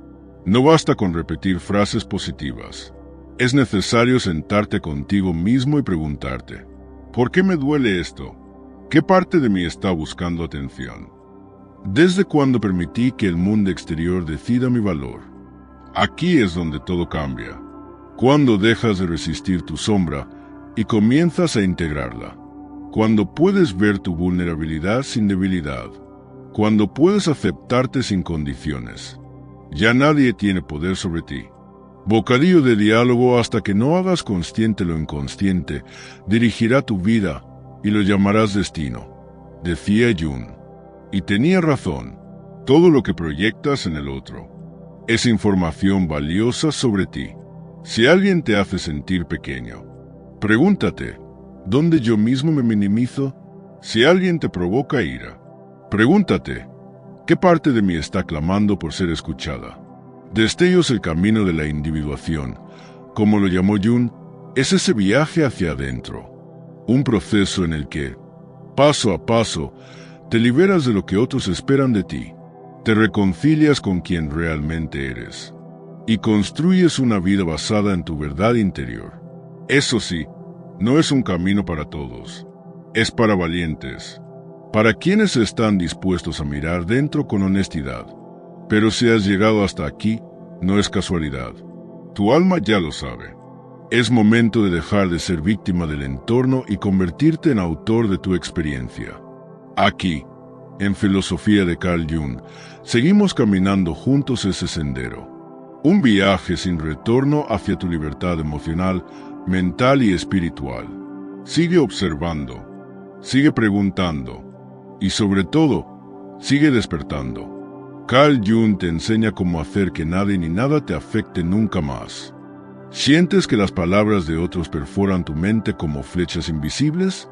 No basta con repetir frases positivas. Es necesario sentarte contigo mismo y preguntarte, ¿por qué me duele esto? ¿Qué parte de mí está buscando atención? ¿Desde cuándo permití que el mundo exterior decida mi valor? Aquí es donde todo cambia. Cuando dejas de resistir tu sombra y comienzas a integrarla. Cuando puedes ver tu vulnerabilidad sin debilidad. Cuando puedes aceptarte sin condiciones. Ya nadie tiene poder sobre ti. Bocadillo de diálogo: hasta que no hagas consciente lo inconsciente, dirigirá tu vida y lo llamarás destino. Decía Jung. Y tenía razón. Todo lo que proyectas en el otro es información valiosa sobre ti. Si alguien te hace sentir pequeño, pregúntate, ¿dónde yo mismo me minimizo? Si alguien te provoca ira, pregúntate, ¿qué parte de mí está clamando por ser escuchada? Destellos: el camino de la individuación, como lo llamó Jung, es ese viaje hacia adentro. Un proceso en el que, paso a paso, te liberas de lo que otros esperan de ti, te reconcilias con quien realmente eres, y construyes una vida basada en tu verdad interior. Eso sí, no es un camino para todos, es para valientes, para quienes están dispuestos a mirar dentro con honestidad. Pero si has llegado hasta aquí, no es casualidad. Tu alma ya lo sabe. Es momento de dejar de ser víctima del entorno y convertirte en autor de tu experiencia. Aquí, en Filosofía de Carl Jung, seguimos caminando juntos ese sendero. Un viaje sin retorno hacia tu libertad emocional, mental y espiritual. Sigue observando, sigue preguntando y sobre todo, sigue despertando. Carl Jung te enseña cómo hacer que nadie ni nada te afecte nunca más. ¿Sientes que las palabras de otros perforan tu mente como flechas invisibles?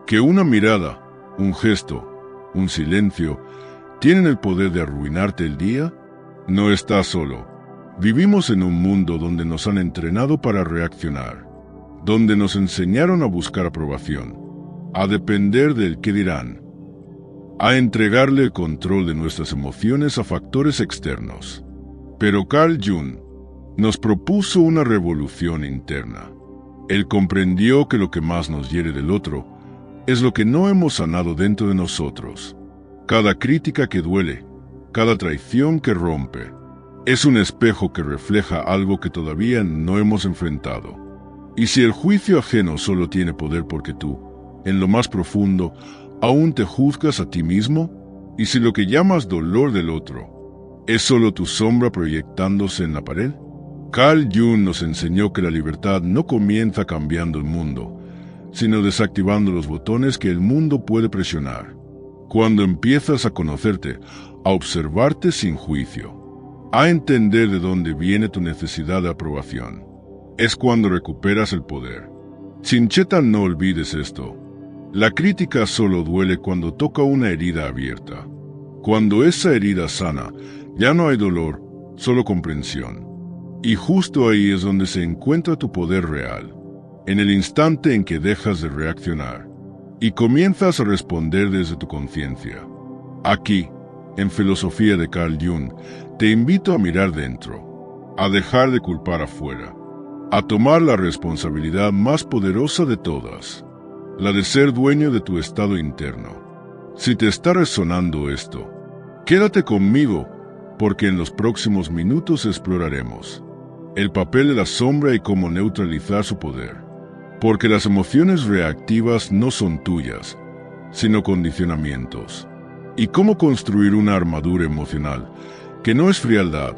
¿Que una mirada, un gesto, un silencio, tienen el poder de arruinarte el día? No estás solo. Vivimos en un mundo donde nos han entrenado para reaccionar, donde nos enseñaron a buscar aprobación, a depender del qué dirán, a entregarle el control de nuestras emociones a factores externos. Pero Carl Jung nos propuso una revolución interna. Él comprendió que lo que más nos hiere del otro es lo que no hemos sanado dentro de nosotros. Cada crítica que duele, cada traición que rompe, es un espejo que refleja algo que todavía no hemos enfrentado. Y si el juicio ajeno solo tiene poder porque tú, en lo más profundo, aún te juzgas a ti mismo, y si lo que llamas dolor del otro es solo tu sombra proyectándose en la pared, Carl Jung nos enseñó que la libertad no comienza cambiando el mundo, sino desactivando los botones que el mundo puede presionar. Cuando empiezas a conocerte, a observarte sin juicio, a entender de dónde viene tu necesidad de aprobación, es cuando recuperas el poder. Chincheta, no olvides esto. La crítica solo duele cuando toca una herida abierta. Cuando esa herida sana, ya no hay dolor, solo comprensión. Y justo ahí es donde se encuentra tu poder real, en el instante en que dejas de reaccionar y comienzas a responder desde tu conciencia. Aquí, en Filosofía de Carl Jung, te invito a mirar dentro, a dejar de culpar afuera, a tomar la responsabilidad más poderosa de todas, la de ser dueño de tu estado interno. Si te está resonando esto, quédate conmigo, porque en los próximos minutos exploraremos el papel de la sombra y cómo neutralizar su poder. Porque las emociones reactivas no son tuyas, sino condicionamientos. Y cómo construir una armadura emocional que no es frialdad,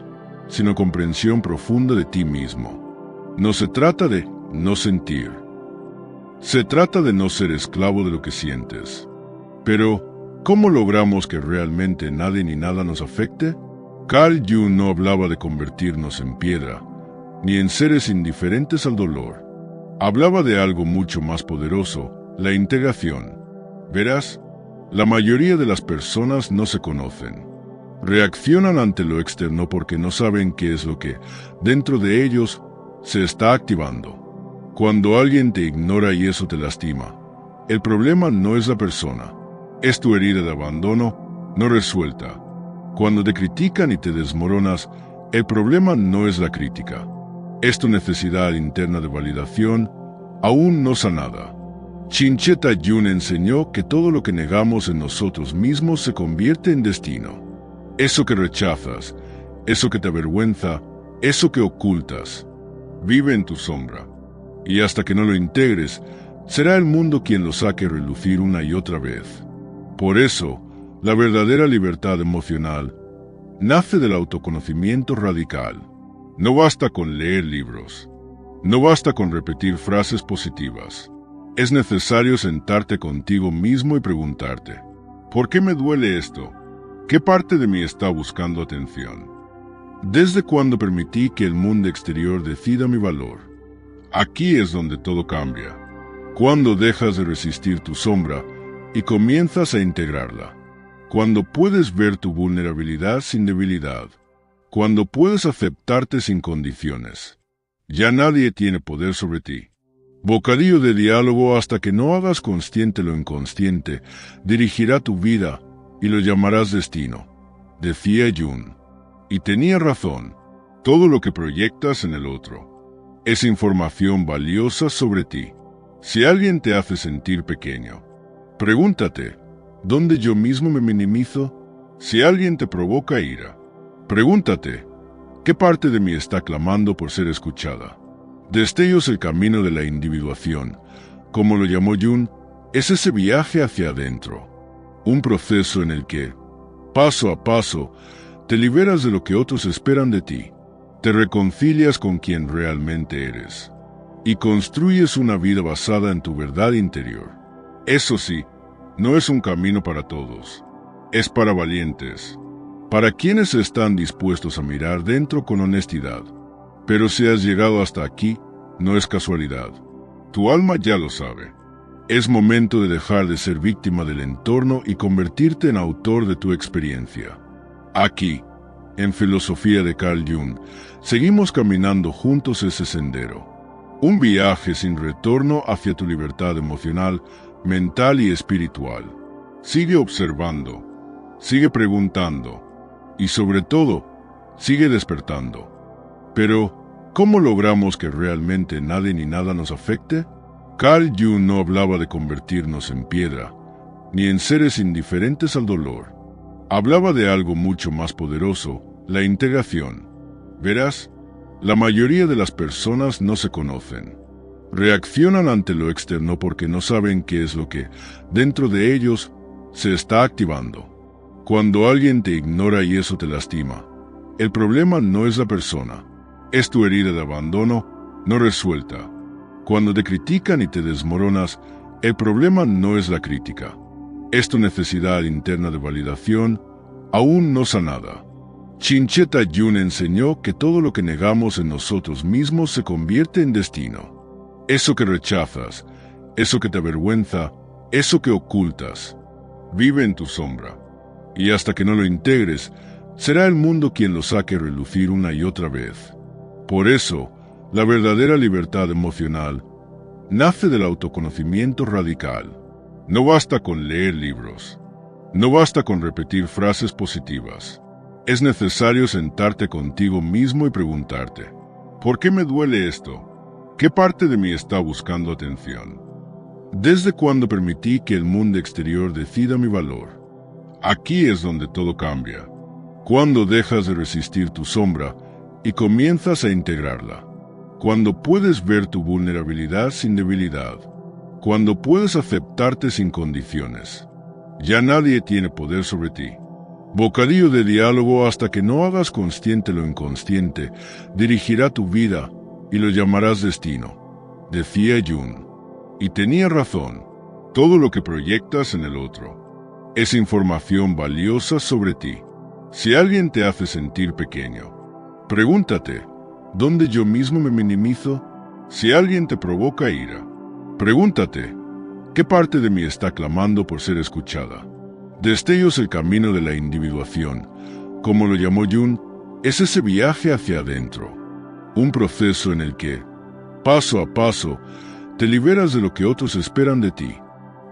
sino comprensión profunda de ti mismo. No se trata de no sentir. Se trata de no ser esclavo de lo que sientes. Pero, ¿cómo logramos que realmente nadie ni nada nos afecte? Carl Jung no hablaba de convertirnos en piedra, ni en seres indiferentes al dolor. Hablaba de algo mucho más poderoso, la integración. Verás, la mayoría de las personas no se conocen. Reaccionan ante lo externo porque no saben qué es lo que, dentro de ellos, se está activando. Cuando alguien te ignora y eso te lastima, el problema no es la persona, es tu herida de abandono no resuelta. Cuando te critican y te desmoronas, el problema no es la crítica, es tu necesidad interna de validación aún no sanada. Chincheta Jung enseñó que todo lo que negamos en nosotros mismos se convierte en destino. Eso que rechazas, eso que te avergüenza, eso que ocultas, vive en tu sombra. Y hasta que no lo integres, será el mundo quien lo saque a relucir una y otra vez. Por eso, la verdadera libertad emocional nace del autoconocimiento radical. No basta con leer libros. No basta con repetir frases positivas. Es necesario sentarte contigo mismo y preguntarte, ¿por qué me duele esto? ¿Qué parte de mí está buscando atención? ¿Desde cuándo permití que el mundo exterior decida mi valor? Aquí es donde todo cambia. Cuando dejas de resistir tu sombra y comienzas a integrarla. Cuando puedes ver tu vulnerabilidad sin debilidad. Cuando puedes aceptarte sin condiciones. Ya nadie tiene poder sobre ti. Bocadillo de diálogo hasta que no hagas consciente lo inconsciente, dirigirá tu vida y lo llamarás destino, decía Jung. Y tenía razón, todo lo que proyectas en el otro es información valiosa sobre ti. Si alguien te hace sentir pequeño, pregúntate, ¿dónde yo mismo me minimizo? Si alguien te provoca ira, pregúntate, ¿qué parte de mí está clamando por ser escuchada? Destellos, el camino de la individuación, como lo llamó Jung, es ese viaje hacia adentro. Un proceso en el que, paso a paso, te liberas de lo que otros esperan de ti, te reconcilias con quien realmente eres y construyes una vida basada en tu verdad interior. Eso sí, no es un camino para todos, es para valientes, para quienes están dispuestos a mirar dentro con honestidad. Pero si has llegado hasta aquí, no es casualidad. Tu alma ya lo sabe. Es momento de dejar de ser víctima del entorno y convertirte en autor de tu experiencia. Aquí, en Filosofía de Carl Jung, seguimos caminando juntos ese sendero. Un viaje sin retorno hacia tu libertad emocional, mental y espiritual. Sigue observando, sigue preguntando y sobre todo, sigue despertando. Pero, ¿cómo logramos que realmente nadie ni nada nos afecte? Carl Jung no hablaba de convertirnos en piedra, ni en seres indiferentes al dolor. Hablaba de algo mucho más poderoso, la integración. Verás, la mayoría de las personas no se conocen. Reaccionan ante lo externo porque no saben qué es lo que, dentro de ellos, se está activando. Cuando alguien te ignora y eso te lastima, el problema no es la persona, es tu herida de abandono no resuelta. Cuando te critican y te desmoronas, el problema no es la crítica, es tu necesidad interna de validación aún no sanada. Chincheta Jung enseñó que todo lo que negamos en nosotros mismos se convierte en destino. Eso que rechazas, eso que te avergüenza, eso que ocultas, vive en tu sombra. Y hasta que no lo integres, será el mundo quien lo saque a relucir una y otra vez. Por eso, la verdadera libertad emocional nace del autoconocimiento radical. No basta con leer libros. No basta con repetir frases positivas. Es necesario sentarte contigo mismo y preguntarte, ¿por qué me duele esto? ¿Qué parte de mí está buscando atención? ¿Desde cuándo permití que el mundo exterior decida mi valor? Aquí es donde todo cambia. Cuando dejas de resistir tu sombra y comienzas a integrarla. Cuando puedes ver tu vulnerabilidad sin debilidad. Cuando puedes aceptarte sin condiciones. Ya nadie tiene poder sobre ti. Bocadillo de diálogo hasta que no hagas consciente lo inconsciente, dirigirá tu vida y lo llamarás destino, decía Jung. Y tenía razón, todo lo que proyectas en el otro es información valiosa sobre ti. Si alguien te hace sentir pequeño, pregúntate, ¿dónde yo mismo me minimizo? Si alguien te provoca ira, pregúntate, ¿qué parte de mí está clamando por ser escuchada? Destellos el camino de la individuación, como lo llamó Jung, es ese viaje hacia adentro. Un proceso en el que, paso a paso, te liberas de lo que otros esperan de ti,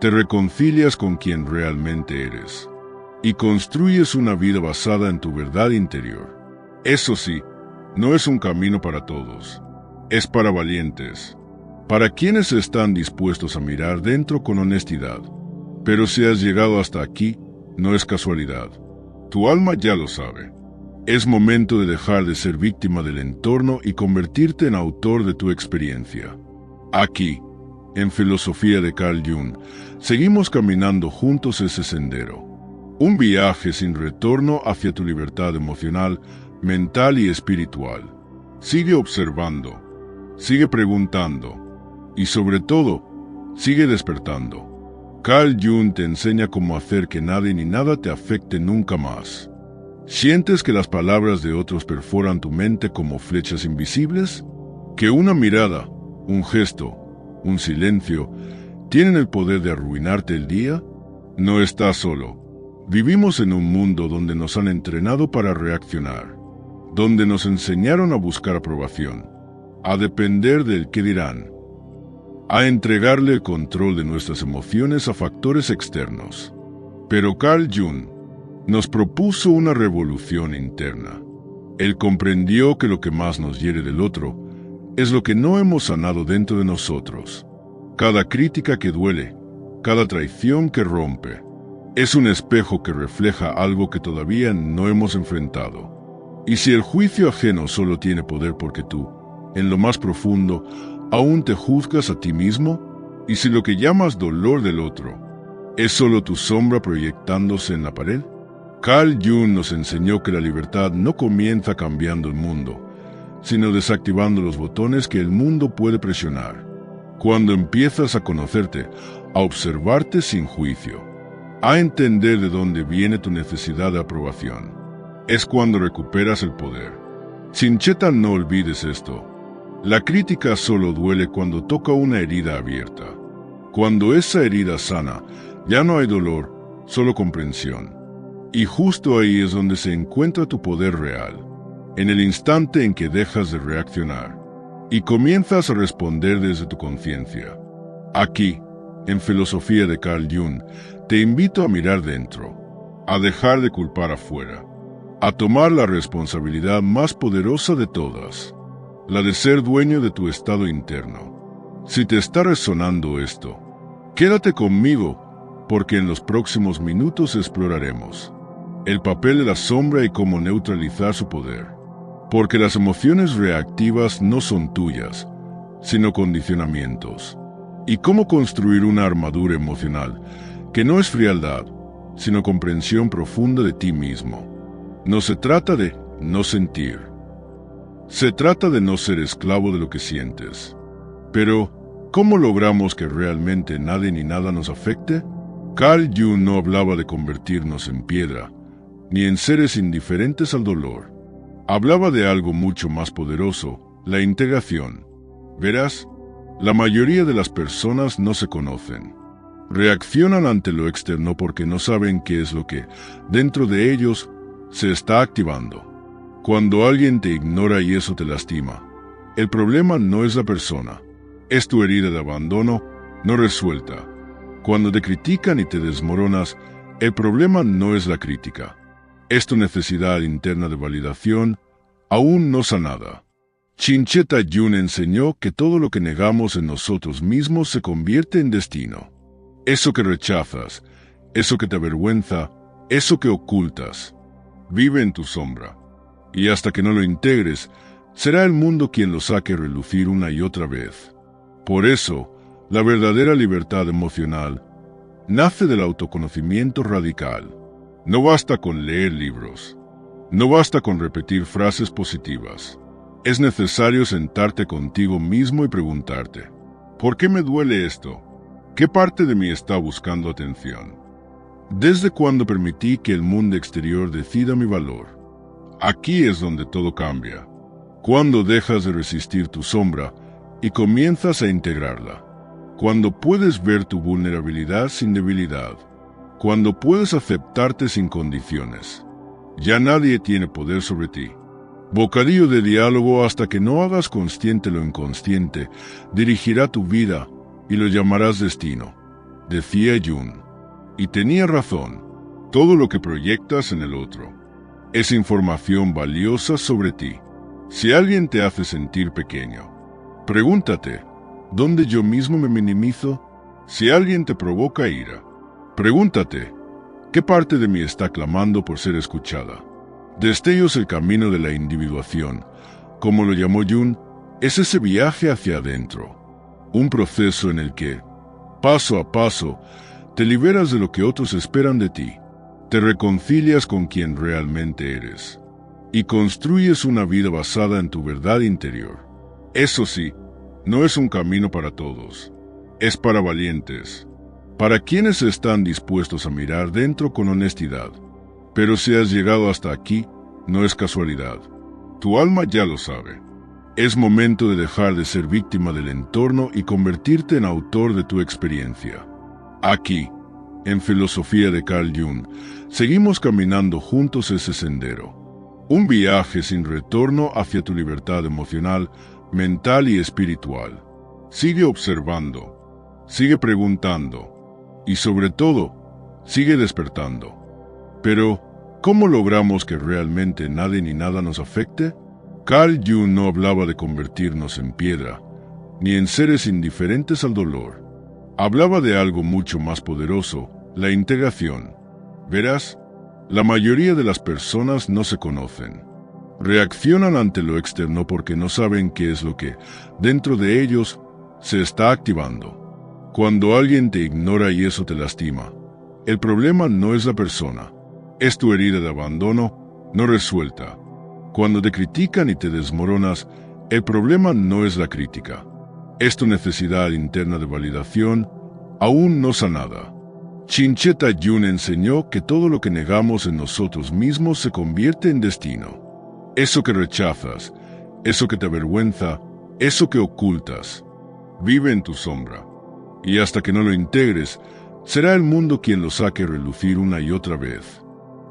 te reconcilias con quien realmente eres y construyes una vida basada en tu verdad interior. Eso sí, no es un camino para todos, es para valientes, para quienes están dispuestos a mirar dentro con honestidad. Pero si has llegado hasta aquí, no es casualidad. Tu alma ya lo sabe. Es momento de dejar de ser víctima del entorno y convertirte en autor de tu experiencia. Aquí, en Filosofía de Carl Jung, seguimos caminando juntos ese sendero. Un viaje sin retorno hacia tu libertad emocional, mental y espiritual. Sigue observando, sigue preguntando y sobre todo, sigue despertando. Carl Jung te enseña cómo hacer que nadie ni nada te afecte nunca más. ¿Sientes que las palabras de otros perforan tu mente como flechas invisibles? ¿Que una mirada, un gesto, un silencio, tienen el poder de arruinarte el día? No estás solo. Vivimos en un mundo donde nos han entrenado para reaccionar, donde nos enseñaron a buscar aprobación, a depender del qué dirán, a entregarle el control de nuestras emociones a factores externos. Pero Carl Jung nos propuso una revolución interna. Él comprendió que lo que más nos hiere del otro es lo que no hemos sanado dentro de nosotros. Cada crítica que duele, cada traición que rompe, es un espejo que refleja algo que todavía no hemos enfrentado. Y si el juicio ajeno solo tiene poder porque tú, en lo más profundo, aún te juzgas a ti mismo, y si lo que llamas dolor del otro es solo tu sombra proyectándose en la pared, Carl Jung nos enseñó que la libertad no comienza cambiando el mundo, sino desactivando los botones que el mundo puede presionar. Cuando empiezas a conocerte, a observarte sin juicio, a entender de dónde viene tu necesidad de aprobación, es cuando recuperas el poder. Chincheta, no olvides esto. La crítica solo duele cuando toca una herida abierta. Cuando esa herida sana, ya no hay dolor, solo comprensión. Y justo ahí es donde se encuentra tu poder real, en el instante en que dejas de reaccionar y comienzas a responder desde tu conciencia. Aquí, en Filosofía de Carl Jung, te invito a mirar dentro, a dejar de culpar afuera, a tomar la responsabilidad más poderosa de todas, la de ser dueño de tu estado interno. Si te está resonando esto, quédate conmigo, porque en los próximos minutos exploraremos el papel de la sombra y cómo neutralizar su poder. Porque las emociones reactivas no son tuyas, sino condicionamientos. Y cómo construir una armadura emocional que no es frialdad, sino comprensión profunda de ti mismo. No se trata de no sentir. Se trata de no ser esclavo de lo que sientes. Pero, ¿cómo logramos que realmente nadie ni nada nos afecte? Carl Jung no hablaba de convertirnos en piedra, ni en seres indiferentes al dolor. Hablaba de algo mucho más poderoso, la integración. Verás, la mayoría de las personas no se conocen. Reaccionan ante lo externo porque no saben qué es lo que, dentro de ellos, se está activando. Cuando alguien te ignora y eso te lastima, el problema no es la persona, es tu herida de abandono no resuelta. Cuando te critican y te desmoronas, el problema no es la crítica, es tu necesidad interna de validación aún no sanada. Chincheta Jung enseñó que todo lo que negamos en nosotros mismos se convierte en destino. Eso que rechazas, eso que te avergüenza, eso que ocultas, vive en tu sombra. Y hasta que no lo integres, será el mundo quien lo saque a relucir una y otra vez. Por eso, la verdadera libertad emocional nace del autoconocimiento radical. No basta con leer libros. No basta con repetir frases positivas. Es necesario sentarte contigo mismo y preguntarte, ¿por qué me duele esto? ¿Qué parte de mí está buscando atención? ¿Desde cuándo permití que el mundo exterior decida mi valor? Aquí es donde todo cambia. Cuando dejas de resistir tu sombra y comienzas a integrarla. Cuando puedes ver tu vulnerabilidad sin debilidad. Cuando puedes aceptarte sin condiciones. Ya nadie tiene poder sobre ti. Bocadillo de diálogo hasta que no hagas consciente lo inconsciente, dirigirá tu vida y lo llamarás destino, decía Jung. Y tenía razón, todo lo que proyectas en el otro es información valiosa sobre ti. Si alguien te hace sentir pequeño, pregúntate, ¿dónde yo mismo me minimizo? Si alguien te provoca ira, pregúntate, ¿qué parte de mí está clamando por ser escuchada? Destellos el camino de la individuación, como lo llamó Jung, es ese viaje hacia adentro. Un proceso en el que, paso a paso, te liberas de lo que otros esperan de ti, te reconcilias con quien realmente eres, y construyes una vida basada en tu verdad interior. Eso sí, no es un camino para todos, es para valientes, para quienes están dispuestos a mirar dentro con honestidad. Pero si has llegado hasta aquí, no es casualidad. Tu alma ya lo sabe. Es momento de dejar de ser víctima del entorno y convertirte en autor de tu experiencia. Aquí, en Filosofía de Carl Jung, seguimos caminando juntos ese sendero. Un viaje sin retorno hacia tu libertad emocional, mental y espiritual. Sigue observando, sigue preguntando y sobre todo, sigue despertando. Pero, ¿cómo logramos que realmente nadie ni nada nos afecte? Carl Jung no hablaba de convertirnos en piedra, ni en seres indiferentes al dolor. Hablaba de algo mucho más poderoso, la integración. Verás, la mayoría de las personas no se conocen. Reaccionan ante lo externo porque no saben qué es lo que, dentro de ellos, se está activando. Cuando alguien te ignora y eso te lastima, el problema no es la persona, es tu herida de abandono no resuelta. Cuando te critican y te desmoronas, el problema no es la crítica, es tu necesidad interna de validación aún no sanada. Chincheta Jung enseñó que todo lo que negamos en nosotros mismos se convierte en destino. Eso que rechazas, eso que te avergüenza, eso que ocultas, vive en tu sombra. Y hasta que no lo integres, será el mundo quien lo saque a relucir una y otra vez.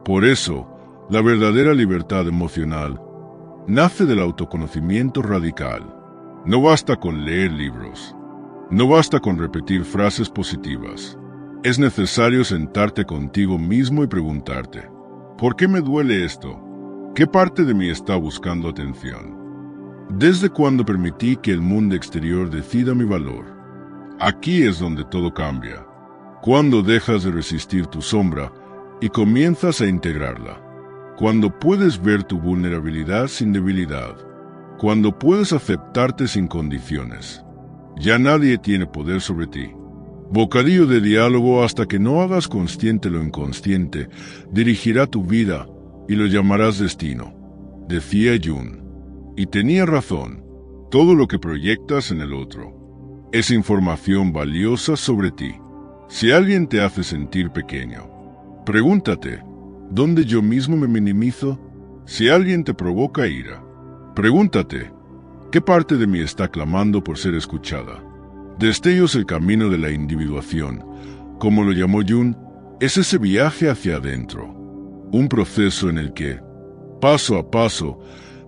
Por eso, la verdadera libertad emocional nace del autoconocimiento radical. No basta con leer libros. No basta con repetir frases positivas. Es necesario sentarte contigo mismo y preguntarte, ¿por qué me duele esto? ¿Qué parte de mí está buscando atención? ¿Desde cuándo permití que el mundo exterior decida mi valor? Aquí es donde todo cambia. Cuando dejas de resistir tu sombra y comienzas a integrarla. Cuando puedes ver tu vulnerabilidad sin debilidad. Cuando puedes aceptarte sin condiciones. Ya nadie tiene poder sobre ti. Bocadillo de diálogo: hasta que no hagas consciente lo inconsciente, dirigirá tu vida y lo llamarás destino, decía Jung. Y tenía razón. Todo lo que proyectas en el otro es información valiosa sobre ti. Si alguien te hace sentir pequeño, pregúntate, ¿dónde yo mismo me minimizo? Si alguien te provoca ira, pregúntate, ¿qué parte de mí está clamando por ser escuchada? Destellos: el camino de la individuación, como lo llamó Jung, es ese viaje hacia adentro. Un proceso en el que, paso a paso,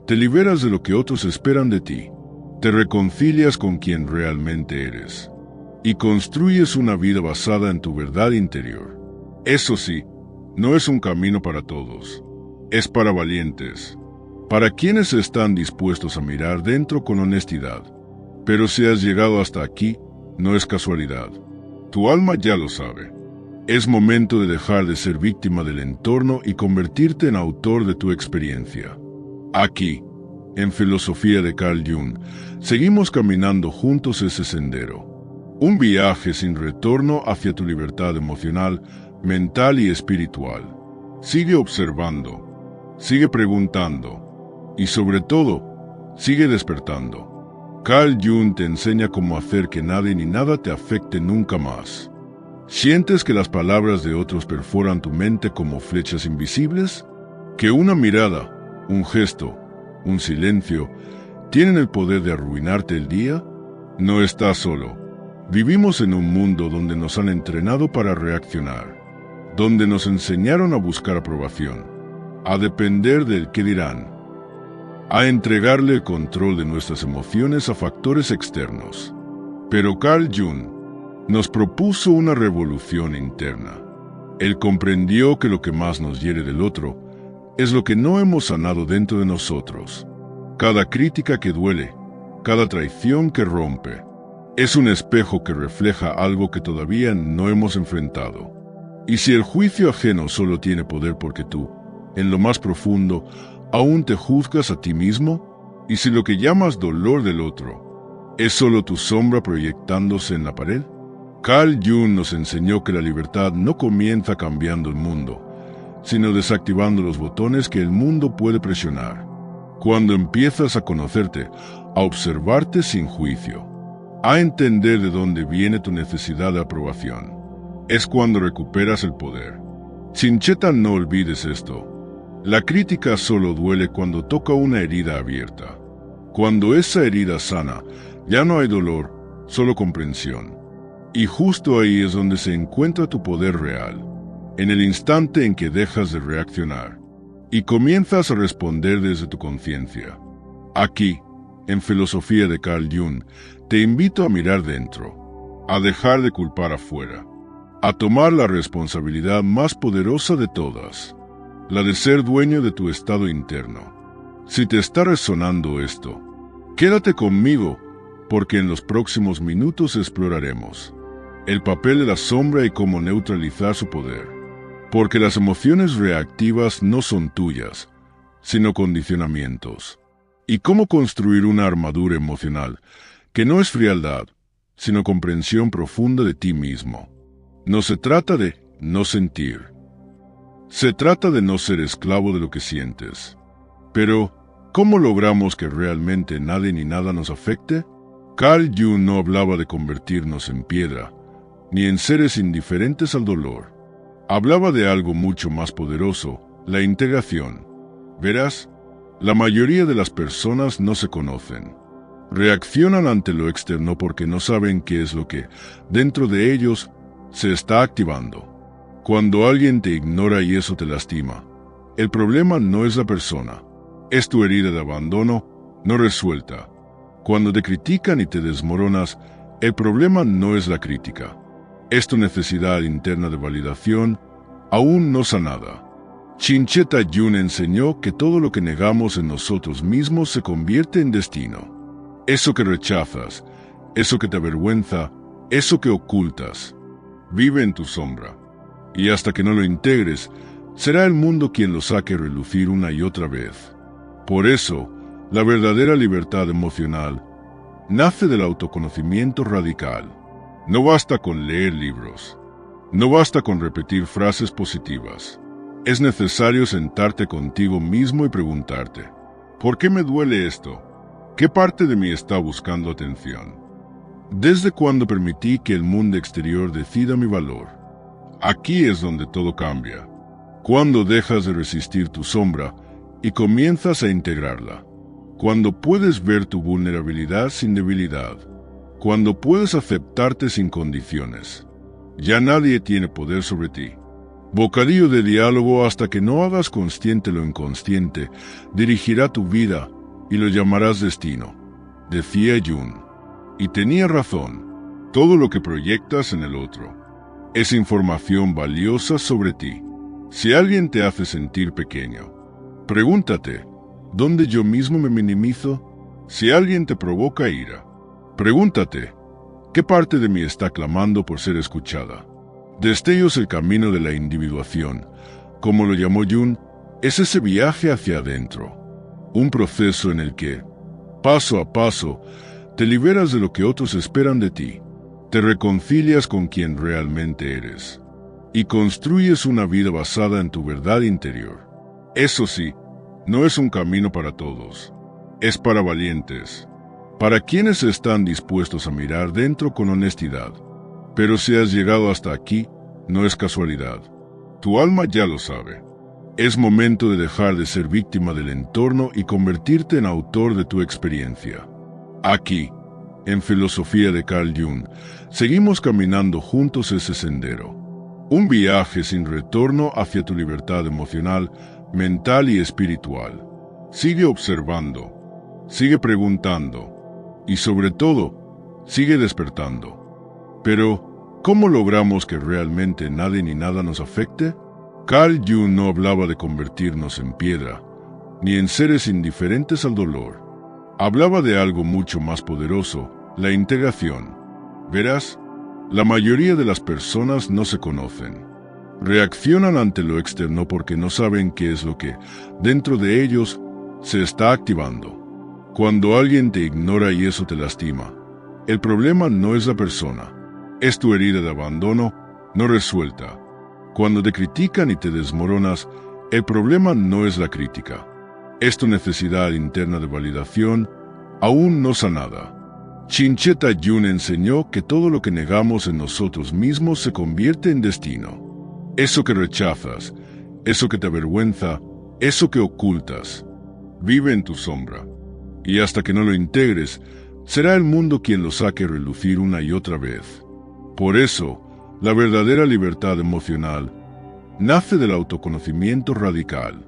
te liberas de lo que otros esperan de ti. Te reconcilias con quien realmente eres. Y construyes una vida basada en tu verdad interior. Eso sí, no es un camino para todos. Es para valientes. Para quienes están dispuestos a mirar dentro con honestidad. Pero si has llegado hasta aquí, no es casualidad. Tu alma ya lo sabe. Es momento de dejar de ser víctima del entorno y convertirte en autor de tu experiencia. Aquí, en Filosofía de Carl Jung, seguimos caminando juntos ese sendero. Un viaje sin retorno hacia tu libertad emocional, mental y espiritual. Sigue observando, sigue preguntando y sobre todo, sigue despertando. Carl Jung te enseña cómo hacer que nadie ni nada te afecte nunca más. ¿Sientes que las palabras de otros perforan tu mente como flechas invisibles? ¿Que una mirada, un gesto, un silencio, tienen el poder de arruinarte el día? No estás solo. Vivimos en un mundo donde nos han entrenado para reaccionar, donde nos enseñaron a buscar aprobación, a depender del qué dirán, a entregarle el control de nuestras emociones a factores externos. Pero Carl Jung nos propuso una revolución interna. Él comprendió que lo que más nos hiere del otro es lo que no hemos sanado dentro de nosotros. Cada crítica que duele, cada traición que rompe, es un espejo que refleja algo que todavía no hemos enfrentado. Y si el juicio ajeno solo tiene poder porque tú, en lo más profundo, aún te juzgas a ti mismo, y si lo que llamas dolor del otro es solo tu sombra proyectándose en la pared, Carl Jung nos enseñó que la libertad no comienza cambiando el mundo, sino desactivando los botones que el mundo puede presionar. Cuando empiezas a conocerte, a observarte sin juicio, a entender de dónde viene tu necesidad de aprobación, es cuando recuperas el poder. Chincheta, no olvides esto. La crítica solo duele cuando toca una herida abierta. Cuando esa herida sana, ya no hay dolor, solo comprensión. Y justo ahí es donde se encuentra tu poder real, en el instante en que dejas de reaccionar y comienzas a responder desde tu conciencia. Aquí, en Filosofía de Carl Jung, te invito a mirar dentro, a dejar de culpar afuera, a tomar la responsabilidad más poderosa de todas, la de ser dueño de tu estado interno. Si te está resonando esto, quédate conmigo, porque en los próximos minutos exploraremos el papel de la sombra y cómo neutralizar su poder. Porque las emociones reactivas no son tuyas, sino condicionamientos. Y cómo construir una armadura emocional que no es frialdad, sino comprensión profunda de ti mismo. No se trata de no sentir. Se trata de no ser esclavo de lo que sientes. Pero, ¿cómo logramos que realmente nadie ni nada nos afecte? Carl Jung no hablaba de convertirnos en piedra, ni en seres indiferentes al dolor. Hablaba de algo mucho más poderoso, la integración. Verás, la mayoría de las personas no se conocen. Reaccionan ante lo externo porque no saben qué es lo que, dentro de ellos, se está activando. Cuando alguien te ignora y eso te lastima, el problema no es la persona, es tu herida de abandono no resuelta. Cuando te critican y te desmoronas, el problema no es la crítica, es tu necesidad interna de validación aún no sanada. Chincheta Yun enseñó que todo lo que negamos en nosotros mismos se convierte en destino. Eso que rechazas, eso que te avergüenza, eso que ocultas, vive en tu sombra. Y hasta que no lo integres, será el mundo quien lo saque a relucir una y otra vez. Por eso, la verdadera libertad emocional nace del autoconocimiento radical. No basta con leer libros. No basta con repetir frases positivas. Es necesario sentarte contigo mismo y preguntarte, ¿por qué me duele esto? ¿Qué parte de mí está buscando atención? ¿Desde cuándo permití que el mundo exterior decida mi valor? Aquí es donde todo cambia. Cuando dejas de resistir tu sombra y comienzas a integrarla. Cuando puedes ver tu vulnerabilidad sin debilidad. Cuando puedes aceptarte sin condiciones. Ya nadie tiene poder sobre ti. Bocadillo de diálogo: hasta que no hagas consciente lo inconsciente, dirigirá tu vida y lo llamarás destino, decía Jung. Y tenía razón. Todo lo que proyectas en el otro es información valiosa sobre ti. Si alguien te hace sentir pequeño, pregúntate, ¿dónde yo mismo me minimizo? Si alguien te provoca ira, pregúntate, ¿qué parte de mí está clamando por ser escuchada? Destellos: el camino de la individuación, como lo llamó Jung, es ese viaje hacia adentro. Un proceso en el que, paso a paso, te liberas de lo que otros esperan de ti, te reconcilias con quien realmente eres y construyes una vida basada en tu verdad interior. Eso sí, no es un camino para todos, es para valientes, para quienes están dispuestos a mirar dentro con honestidad. Pero si has llegado hasta aquí, no es casualidad. Tu alma ya lo sabe. Es momento de dejar de ser víctima del entorno y convertirte en autor de tu experiencia. Aquí, en Filosofía de Carl Jung, seguimos caminando juntos ese sendero. Un viaje sin retorno hacia tu libertad emocional, mental y espiritual. Sigue observando, sigue preguntando y sobre todo, sigue despertando. Pero, ¿cómo logramos que realmente nadie ni nada nos afecte? Carl Jung no hablaba de convertirnos en piedra, ni en seres indiferentes al dolor. Hablaba de algo mucho más poderoso: la integración. Verás, la mayoría de las personas no se conocen. Reaccionan ante lo externo porque no saben qué es lo que, dentro de ellos, se está activando. Cuando alguien te ignora y eso te lastima, el problema no es la persona, es tu herida de abandono no resuelta. Cuando te critican y te desmoronas, el problema no es la crítica, es tu necesidad interna de validación aún no sanada. Chincheta Yun enseñó que todo lo que negamos en nosotros mismos se convierte en destino. Eso que rechazas, eso que te avergüenza, eso que ocultas, vive en tu sombra. Y hasta que no lo integres, será el mundo quien lo saque a relucir una y otra vez. Por eso, la verdadera libertad emocional nace del autoconocimiento radical.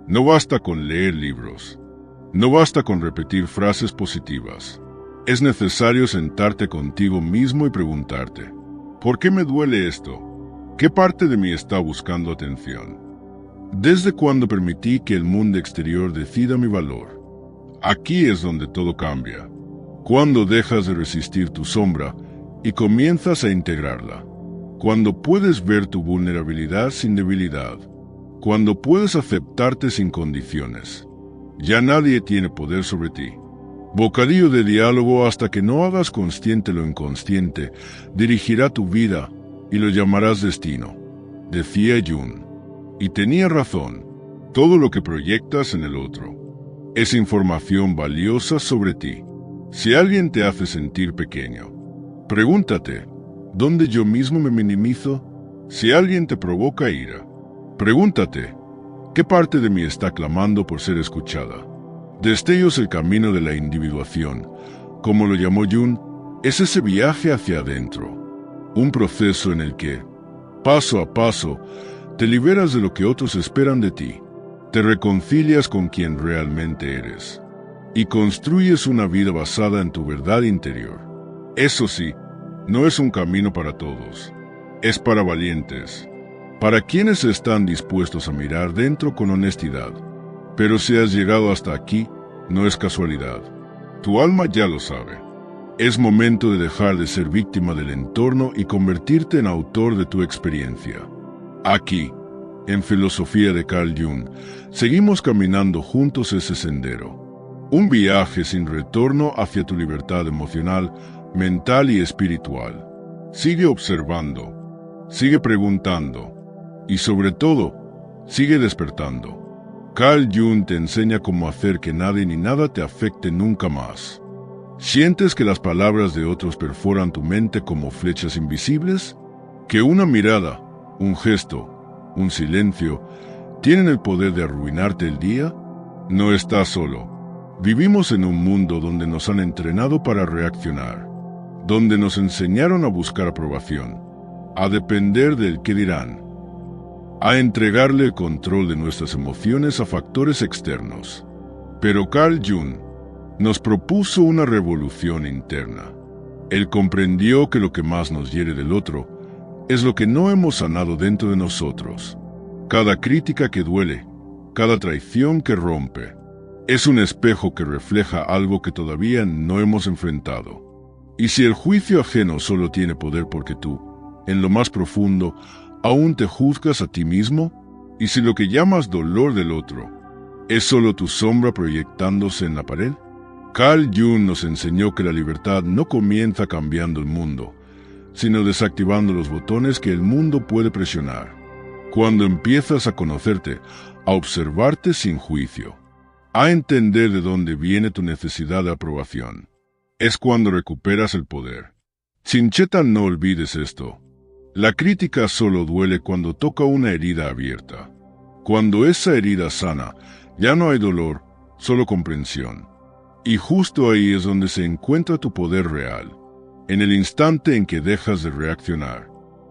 No basta con leer libros. No basta con repetir frases positivas. Es necesario sentarte contigo mismo y preguntarte, ¿por qué me duele esto? ¿Qué parte de mí está buscando atención? ¿Desde cuándo permití que el mundo exterior decida mi valor? Aquí es donde todo cambia. Cuando dejas de resistir tu sombra y comienzas a integrarla. Cuando puedes ver tu vulnerabilidad sin debilidad. Cuando puedes aceptarte sin condiciones. Ya nadie tiene poder sobre ti. Bocadillo de diálogo: hasta que no hagas consciente lo inconsciente, dirigirá tu vida y lo llamarás destino, decía Jung. Y tenía razón. Todo lo que proyectas en el otro es información valiosa sobre ti. Si alguien te hace sentir pequeño, pregúntate, ¿dónde yo mismo me minimizo? Si alguien te provoca ira, pregúntate, ¿qué parte de mí está clamando por ser escuchada? Destellos: el camino de la individuación, Como lo llamó Jung, es ese viaje hacia adentro, un proceso en el que, paso a paso, te liberas de lo que otros esperan de ti, te reconcilias con quien realmente eres y construyes una vida basada en tu verdad interior. Eso sí, no es un camino para todos, es para valientes, para quienes están dispuestos a mirar dentro con honestidad. Pero si has llegado hasta aquí, no es casualidad. Tu alma ya lo sabe. Es momento de dejar de ser víctima del entorno y convertirte en autor de tu experiencia. Aquí, en Filosofía de Carl Jung, seguimos caminando juntos ese sendero. Un viaje sin retorno hacia tu libertad emocional, mental y espiritual. Sigue observando, sigue preguntando y sobre todo, sigue despertando. Carl Jung te enseña cómo hacer que nadie ni nada te afecte nunca más. ¿Sientes que las palabras de otros perforan tu mente como flechas invisibles? ¿Que una mirada, un gesto, un silencio, tienen el poder de arruinarte el día? No estás solo. Vivimos en un mundo donde nos han entrenado para reaccionar, donde nos enseñaron a buscar aprobación, a depender del qué dirán, a entregarle el control de nuestras emociones a factores externos. Pero Carl Jung nos propuso una revolución interna. Él comprendió que lo que más nos hiere del otro es lo que no hemos sanado dentro de nosotros. Cada crítica que duele, cada traición que rompe, es un espejo que refleja algo que todavía no hemos enfrentado. Y si el juicio ajeno solo tiene poder porque tú, en lo más profundo, aún te juzgas a ti mismo, y si lo que llamas dolor del otro es solo tu sombra proyectándose en la pared, Carl Jung nos enseñó que la libertad no comienza cambiando el mundo, sino desactivando los botones que el mundo puede presionar. Cuando empiezas a conocerte, a observarte sin juicio, a entender de dónde viene tu necesidad de aprobación, es cuando recuperas el poder. Chincheta, no olvides esto. La crítica solo duele cuando toca una herida abierta. Cuando esa herida sana, ya no hay dolor, solo comprensión. Y justo ahí es donde se encuentra tu poder real, en el instante en que dejas de reaccionar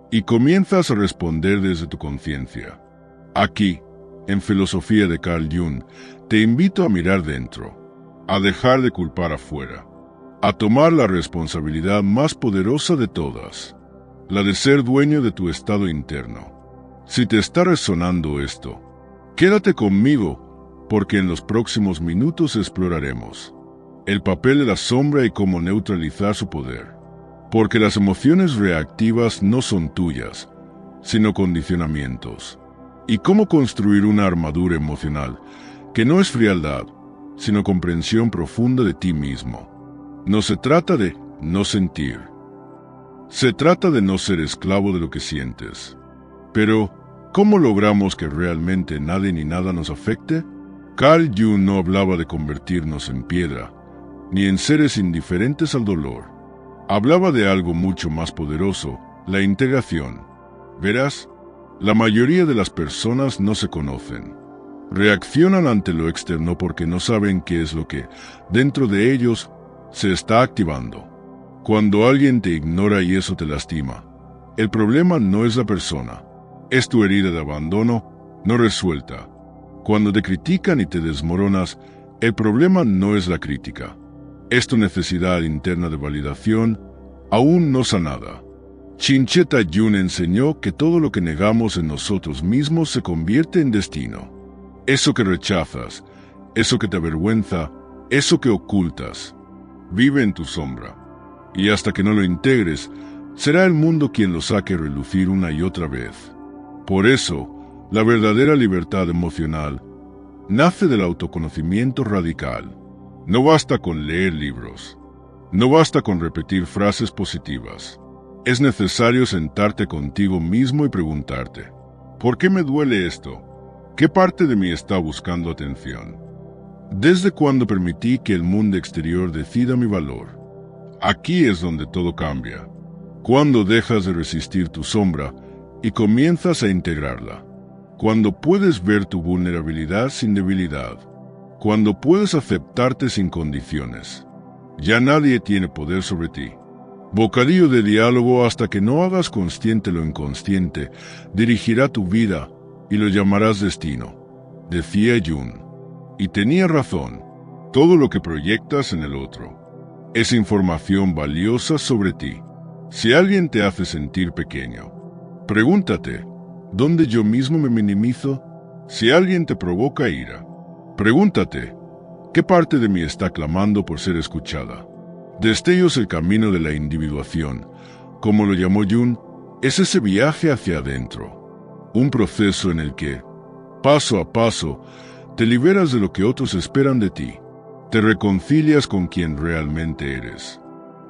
y comienzas a responder desde tu conciencia. Aquí, en Filosofía de Carl Jung, te invito a mirar dentro, a dejar de culpar afuera, a tomar la responsabilidad más poderosa de todas, la de ser dueño de tu estado interno. Si te está resonando esto, quédate conmigo, porque en los próximos minutos exploraremos el papel de la sombra y cómo neutralizar su poder. Porque las emociones reactivas no son tuyas, sino condicionamientos. Y cómo construir una armadura emocional que no es frialdad, sino comprensión profunda de ti mismo. No se trata de no sentir. Se trata de no ser esclavo de lo que sientes. Pero, ¿cómo logramos que realmente nadie ni nada nos afecte? Carl Jung no hablaba de convertirnos en piedra, ni en seres indiferentes al dolor. Hablaba de algo mucho más poderoso, la integración. Verás, la mayoría de las personas no se conocen. Reaccionan ante lo externo porque no saben qué es lo que, dentro de ellos, se está activando. Cuando alguien te ignora y eso te lastima, el problema no es la persona, es tu herida de abandono no resuelta. Cuando te critican y te desmoronas, el problema no es la crítica, es tu necesidad interna de validación aún no sanada. Chincheta Jung enseñó que todo lo que negamos en nosotros mismos se convierte en destino. Eso que rechazas, eso que te avergüenza, eso que ocultas, vive en tu sombra. Y hasta que no lo integres, será el mundo quien lo saque a relucir una y otra vez. Por eso, la verdadera libertad emocional nace del autoconocimiento radical. No basta con leer libros. No basta con repetir frases positivas. Es necesario sentarte contigo mismo y preguntarte, ¿por qué me duele esto? ¿Qué parte de mí está buscando atención? ¿Desde cuándo permití que el mundo exterior decida mi valor? Aquí es donde todo cambia. Cuando dejas de resistir tu sombra y comienzas a integrarla. Cuando puedes ver tu vulnerabilidad sin debilidad. Cuando puedes aceptarte sin condiciones. Ya nadie tiene poder sobre ti. Bocadillo de diálogo: hasta que no hagas consciente lo inconsciente, dirigirá tu vida y lo llamarás destino. Decía Jung. Y tenía razón. Todo lo que proyectas en el otro es información valiosa sobre ti. Si alguien te hace sentir pequeño, pregúntate, ¿dónde yo mismo me minimizo? Si alguien te provoca ira, pregúntate, ¿qué parte de mí está clamando por ser escuchada? Destellos: el camino de la individuación, como lo llamó Jung, es ese viaje hacia adentro. Un proceso en el que, paso a paso, te liberas de lo que otros esperan de ti. Te reconcilias con quien realmente eres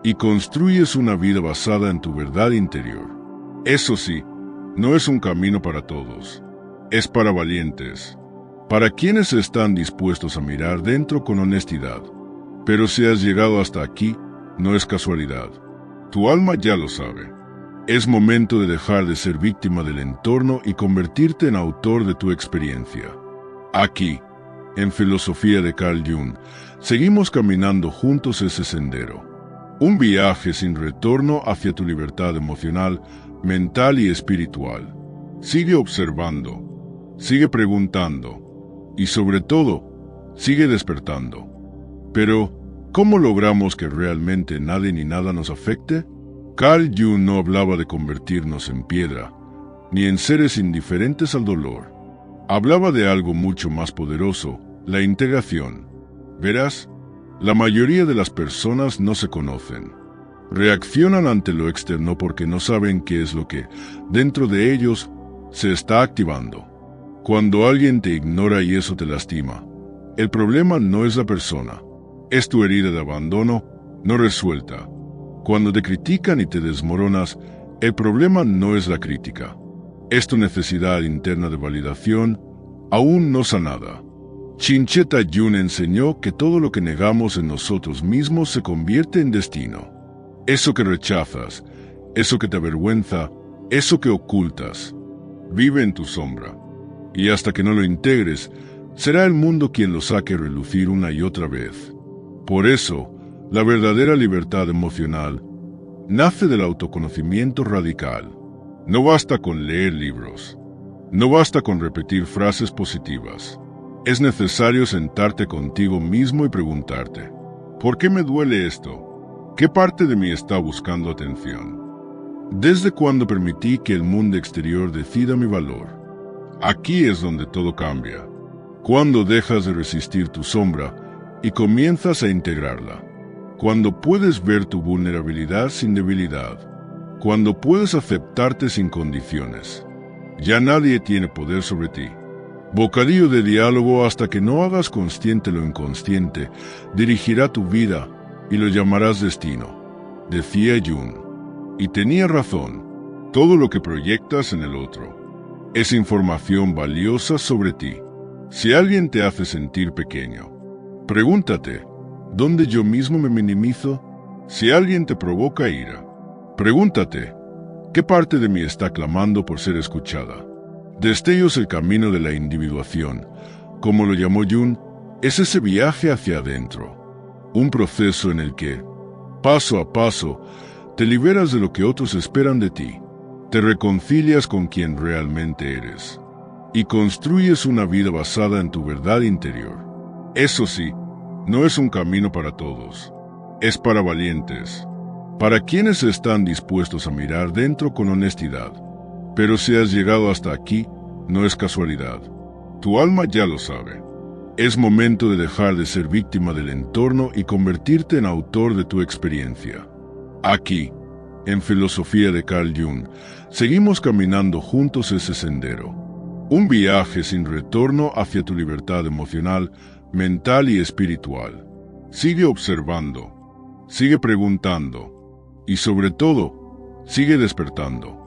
y construyes una vida basada en tu verdad interior. Eso sí, no es un camino para todos. Es para valientes, para quienes están dispuestos a mirar dentro con honestidad. Pero si has llegado hasta aquí, no es casualidad. Tu alma ya lo sabe. Es momento de dejar de ser víctima del entorno y convertirte en autor de tu experiencia. Aquí, en Filosofía de Carl Jung, seguimos caminando juntos ese sendero. Un viaje sin retorno hacia tu libertad emocional, mental y espiritual. Sigue observando, sigue preguntando y sobre todo, sigue despertando. Pero, ¿cómo logramos que realmente nadie ni nada nos afecte? Carl Jung no hablaba de convertirnos en piedra, ni en seres indiferentes al dolor. Hablaba de algo mucho más poderoso: la integración. Verás, la mayoría de las personas no se conocen. Reaccionan ante lo externo porque no saben qué es lo que, dentro de ellos, se está activando. Cuando alguien te ignora y eso te lastima, el problema no es la persona, es tu herida de abandono no resuelta. Cuando te critican y te desmoronas, el problema no es la crítica, es tu necesidad interna de validación aún no sanada. Chincheta Jung enseñó que todo lo que negamos en nosotros mismos se convierte en destino. Eso que rechazas, eso que te avergüenza, eso que ocultas, vive en tu sombra. Y hasta que no lo integres, será el mundo quien lo saque a relucir una y otra vez. Por eso, la verdadera libertad emocional nace del autoconocimiento radical. No basta con leer libros. No basta con repetir frases positivas. Es necesario sentarte contigo mismo y preguntarte, ¿por qué me duele esto? ¿Qué parte de mí está buscando atención? ¿Desde cuándo permití que el mundo exterior decida mi valor? Aquí es donde todo cambia. Cuando dejas de resistir tu sombra y comienzas a integrarla. Cuando puedes ver tu vulnerabilidad sin debilidad. Cuando puedes aceptarte sin condiciones. Ya nadie tiene poder sobre ti. Bocadillo de diálogo: hasta que no hagas consciente lo inconsciente, dirigirá tu vida y lo llamarás destino. Decía Jung. Y tenía razón. Todo lo que proyectas en el otro es información valiosa sobre ti. Si alguien te hace sentir pequeño, pregúntate, ¿dónde yo mismo me minimizo? Si alguien te provoca ira, pregúntate, ¿qué parte de mí está clamando por ser escuchada? Destellos: el camino de la individuación, como lo llamó Jung, es ese viaje hacia adentro. Un proceso en el que, paso a paso, te liberas de lo que otros esperan de ti. Te reconcilias con quien realmente eres y construyes una vida basada en tu verdad interior. Eso sí, no es un camino para todos. Es para valientes, para quienes están dispuestos a mirar dentro con honestidad. Pero si has llegado hasta aquí, no es casualidad. Tu alma ya lo sabe. Es momento de dejar de ser víctima del entorno y convertirte en autor de tu experiencia. Aquí, en Filosofía de Carl Jung, seguimos caminando juntos ese sendero. Un viaje sin retorno hacia tu libertad emocional, mental y espiritual. Sigue observando, sigue preguntando y sobre todo, sigue despertando.